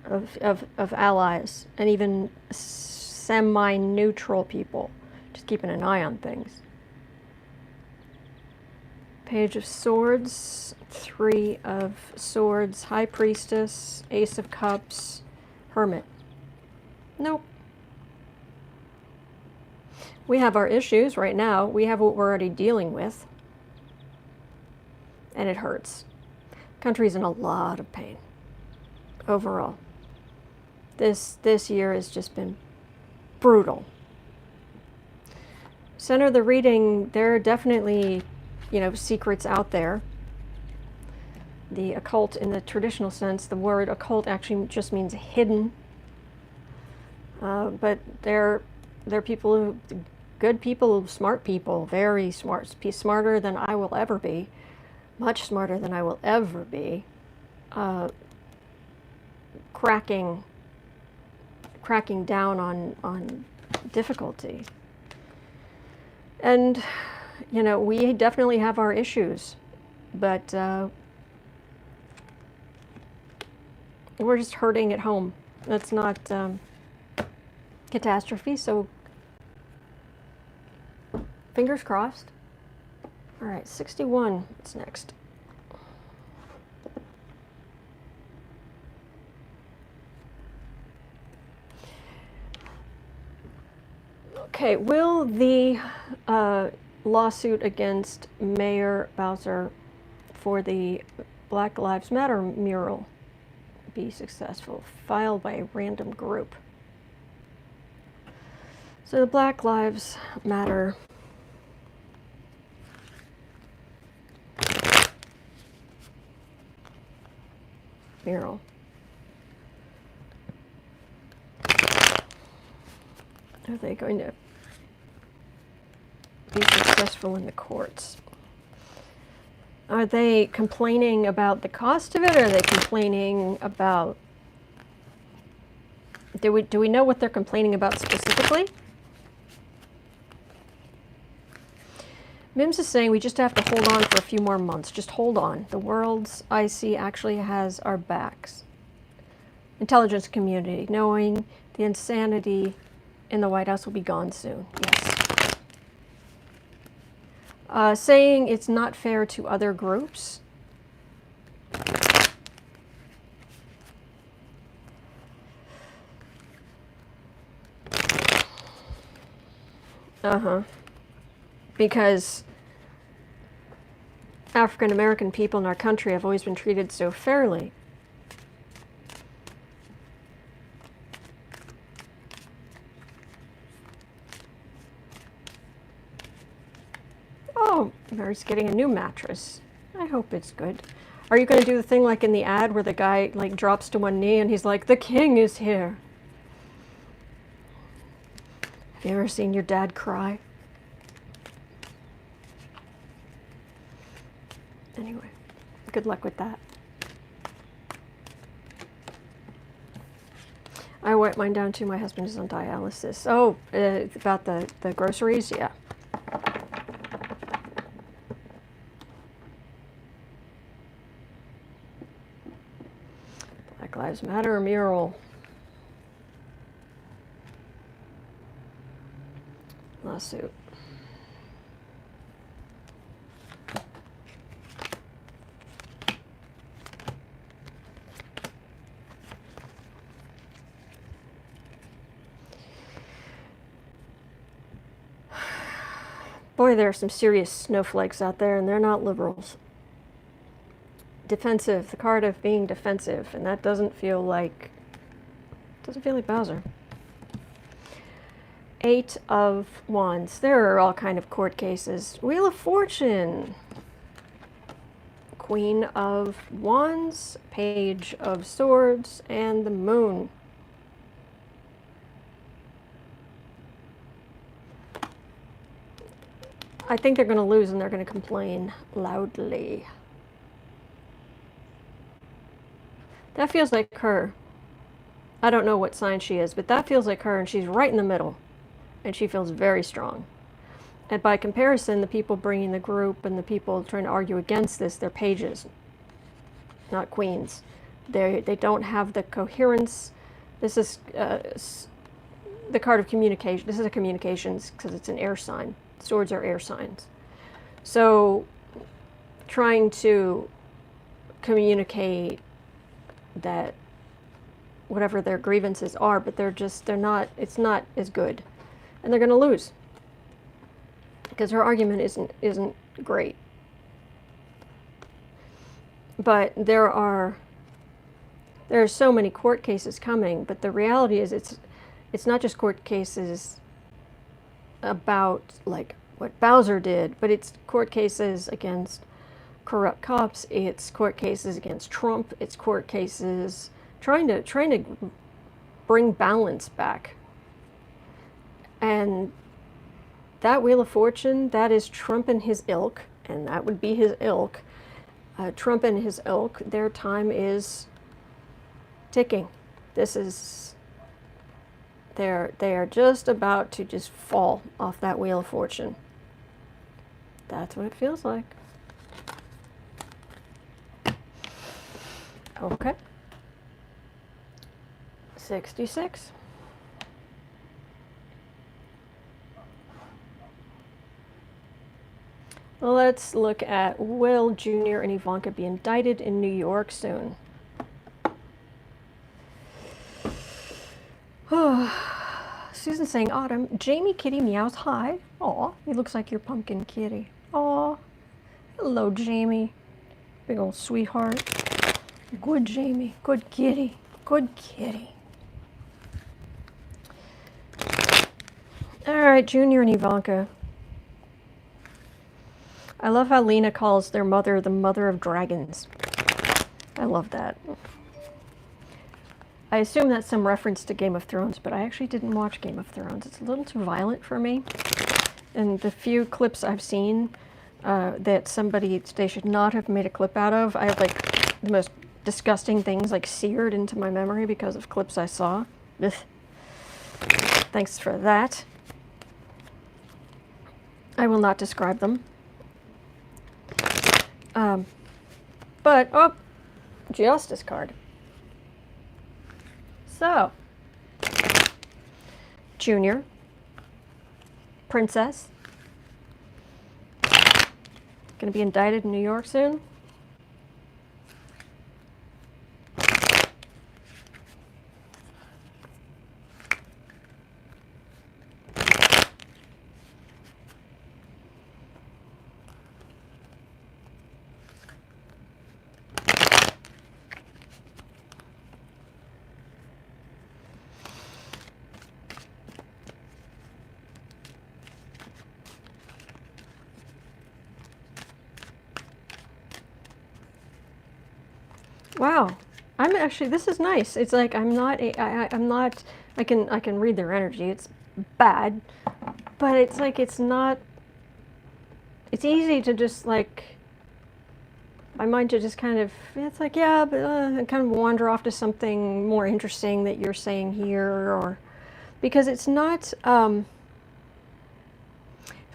of allies, and even semi-neutral people, just keeping an eye on things. Page of Swords, 3 of Swords, High Priestess, Ace of Cups, Hermit. Nope. We have our issues right now. We have what we're already dealing with. And it hurts. Country's in a lot of pain overall. This year has just been brutal. Center of the reading, there are definitely, secrets out there. The occult, in the traditional sense, the word occult actually just means hidden. But they're people, good people, smart people, very smart, smarter than I will ever be, much smarter than I will ever be, cracking down on difficulty. And, we definitely have our issues, but we're just hurting at home. That's not catastrophe, so fingers crossed. All right, 61, what's next? Okay, will the lawsuit against Mayor Bowser for the Black Lives Matter mural be successful? Filed by a random group. So the Black Lives Matter mural. Are they going to be successful in the courts? Are they complaining about the cost of it, or are they complaining about... Do we know what they're complaining about specifically? Mims is saying we just have to hold on for a few more months. Just hold on. The world's IC actually has our backs. Intelligence community, knowing the insanity in the White House will be gone soon. Yes. Saying it's not fair to other groups. Because African American people in our country have always been treated so fairly. Oh, Mary's getting a new mattress. I hope it's good. Are you going to do the thing like in the ad where the guy like drops to one knee and he's like, "The king is here"? Have you ever seen your dad cry? Anyway, good luck with that. I wiped mine down too. My husband is on dialysis. Oh, about the groceries? Yeah. Black Lives Matter mural. Lawsuit. Boy, there are some serious snowflakes out there, and they're not liberals. Defensive, the card of being defensive, and that doesn't feel like Bowser. 8 of Wands. There are all kind of court cases. Wheel of Fortune. Queen of Wands, Page of Swords, and the Moon. I think they're going to lose and they're going to complain loudly. That feels like her. I don't know what sign she is, but that feels like her, and she's right in the middle. And she feels very strong. And by comparison, the people bringing the group and the people trying to argue against this, they're pages, not queens. They don't have the coherence. This is the card of communication. This is a communications because it's an air sign. Swords are air signs. So trying to communicate that whatever their grievances are, but it's not as good. And they're going to lose. because her argument isn't great. But there are so many court cases coming, but the reality is it's not just court cases about like what Bowser did, but it's court cases against corrupt cops, it's court cases against Trump, it's court cases trying to bring balance back. And that Wheel of Fortune, that is Trump and his ilk, and that would be his ilk. Trump and his ilk, their time is ticking. This is, they are just about to just fall off that Wheel of Fortune. That's what it feels like. Okay. 66. Let's look at, will Junior and Ivanka be indicted in New York soon? Susan's saying, Autumn, Jamie Kitty meows hi. Aw, he looks like your pumpkin kitty. Aw, hello, Jamie. Big old sweetheart. Good Jamie, good kitty, good kitty. All right, Junior and Ivanka. I love how Lena calls their mother the mother of dragons. I love that. I assume that's some reference to Game of Thrones, but I actually didn't watch Game of Thrones. It's a little too violent for me. And the few clips I've seen that they should not have made a clip out of, I have like the most disgusting things like seared into my memory because of clips I saw. Ugh. Thanks for that. I will not describe them. But, oh, Justice card. So, Junior, Princess, gonna be indicted in New York soon. Wow, I'm actually, this is nice. It's like I'm not I can read their energy. It's bad, but it's like it's easy to just like, my mind to just kind of, it's like, yeah, but kind of wander off to something more interesting that you're saying here, or because it's not,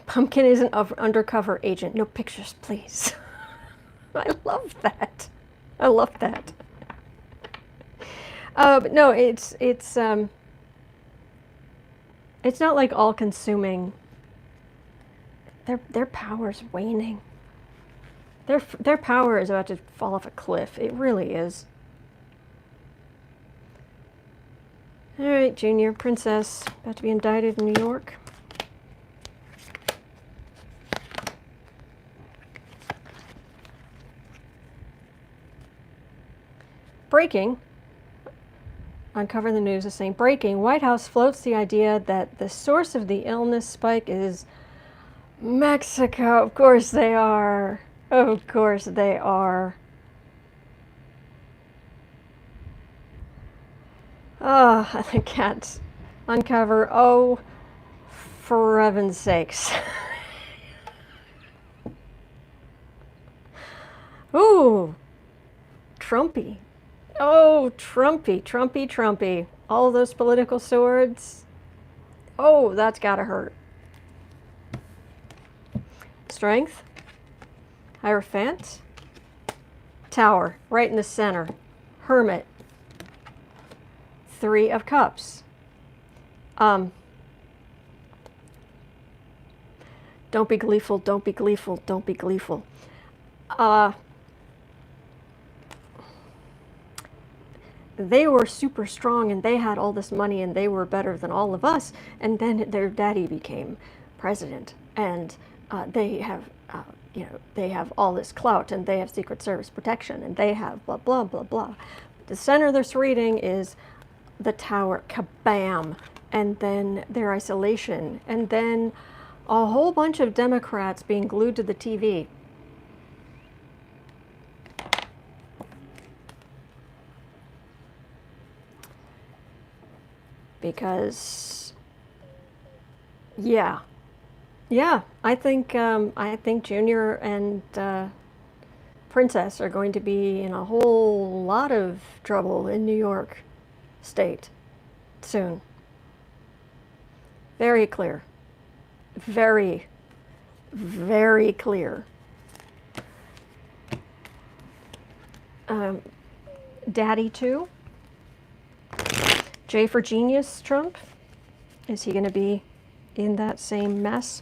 Pumpkin is an undercover agent. No pictures, please. I love that. I love that. But no, it's not like all-consuming. Their power's waning. Their power is about to fall off a cliff. It really is. All right, Junior, Princess, about to be indicted in New York. Breaking. Uncover the News is saying, breaking, White House floats the idea that the source of the illness spike is Mexico. Of course they are. Of course they are. Oh, I can't uncover. Oh, for heaven's sakes. Ooh, Trumpy. Oh, Trumpy, Trumpy, Trumpy. All those political swords. Oh, that's gotta hurt. Strength. Hierophant. Tower, right in the center. Hermit. 3 of Cups. Don't be gleeful, don't be gleeful, don't be gleeful. They were super strong and they had all this money and they were better than all of us, and then their daddy became president and they have, they have all this clout, and they have Secret Service protection, and they have blah, blah, blah, blah. The center of this reading is the tower, kabam, and then their isolation, and then a whole bunch of Democrats being glued to the TV. Because, yeah, I think Junior and Princess are going to be in a whole lot of trouble in New York State soon. Very clear. Very, very clear. Daddy too. J for Genius Trump. Is he going to be in that same mess?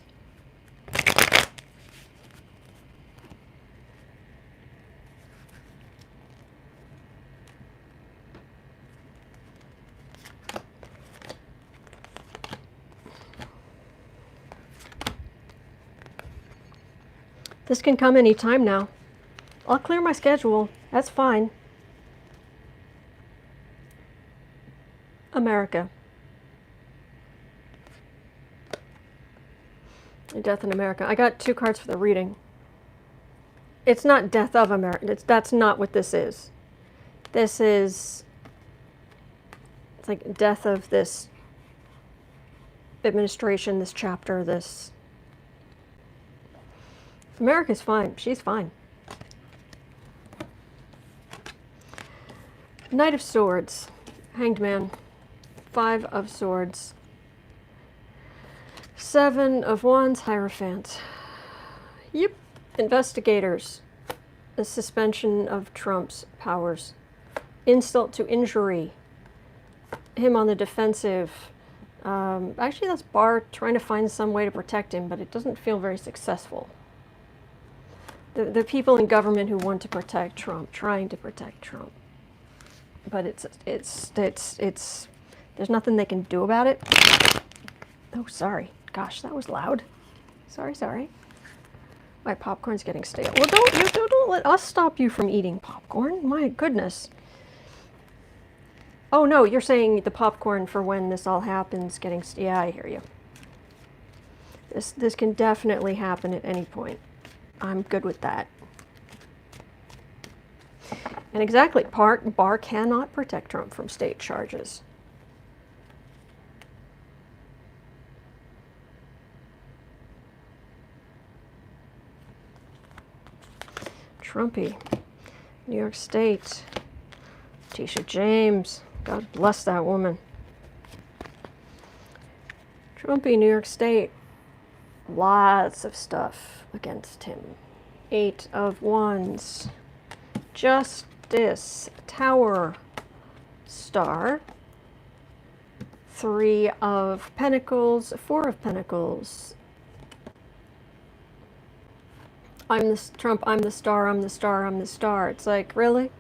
This can come any time now. I'll clear my schedule. That's fine. America. Death in America. I got 2 cards for the reading. It's not Death of America. That's not what this is. This is, it's like death of this administration, this chapter, this. America's fine. She's fine. Knight of Swords. Hanged Man. 5 of Swords. 7 of Wands. Hierophant. Yep. Investigators. The suspension of Trump's powers. Insult to injury. Him on the defensive. Actually, that's Barr trying to find some way to protect him, but it doesn't feel very successful. The people in government who want to protect Trump, trying to protect Trump. But it's there's nothing they can do about it. Oh, sorry. Gosh, that was loud. Sorry. My popcorn's getting stale. Well, don't let us stop you from eating popcorn. My goodness. Oh no, you're saying the popcorn for when this all happens getting yeah, I hear you. This can definitely happen at any point. I'm good with that. And exactly, Barr cannot protect Trump from state charges. Trumpy, New York State, Tisha James, God bless that woman. Trumpy, New York State, lots of stuff against him. 8 of Wands, Justice, Tower, Star, 3 of Pentacles, 4 of Pentacles. I'm the Trump, I'm the star, I'm the star, I'm the star. It's like, really?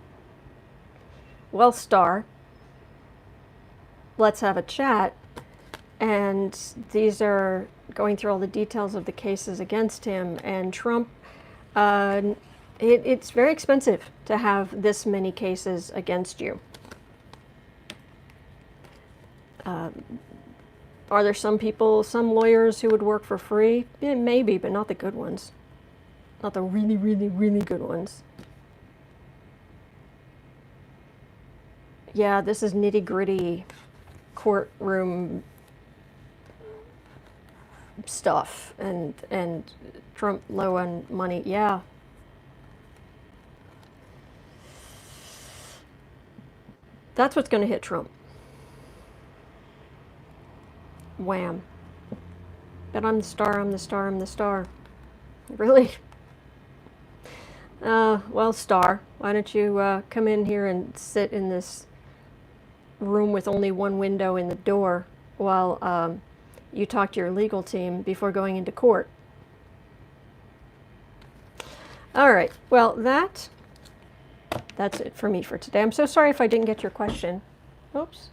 Well, star, let's have a chat. And these are going through all the details of the cases against him. And Trump, it's very expensive to have this many cases against you. Are there some people, some lawyers who would work for free? Yeah, maybe, but not the good ones. Not the really, really, really good ones. Yeah, this is nitty-gritty courtroom stuff, and Trump low on money. Yeah. That's what's going to hit Trump. Wham. But I'm the star, I'm the star, I'm the star. Really? Well, star, why don't you come in here and sit in this room with only one window in the door while you talk to your legal team before going into court. All right, well, that's it for me for today. I'm so sorry if I didn't get your question. Oops.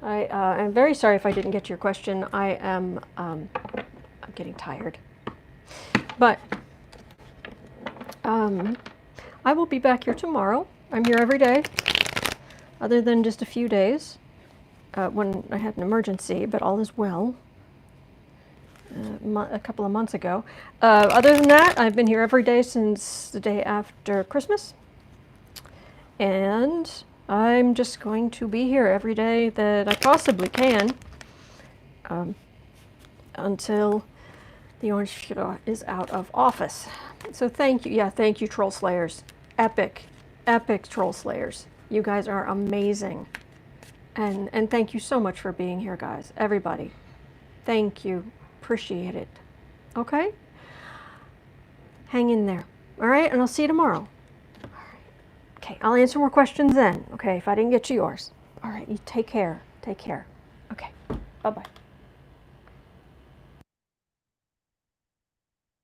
I'm very sorry if I didn't get your question. I'm getting tired. But I will be back here tomorrow. I'm here every day, other than just a few days when I had an emergency, but all is well. A couple of months ago. Other than that, I've been here every day since the day after Christmas. And I'm just going to be here every day that I possibly can until the Orange Führer is out of office. So thank you. Yeah, thank you, Troll Slayers. Epic, epic Troll Slayers. You guys are amazing. And thank you so much for being here, guys. Everybody. Thank you. Appreciate it. Okay? Hang in there. All right? And I'll see you tomorrow. All right. Okay, I'll answer more questions then. Okay, if I didn't get to yours. All right, you take care. Take care. Okay. Bye-bye.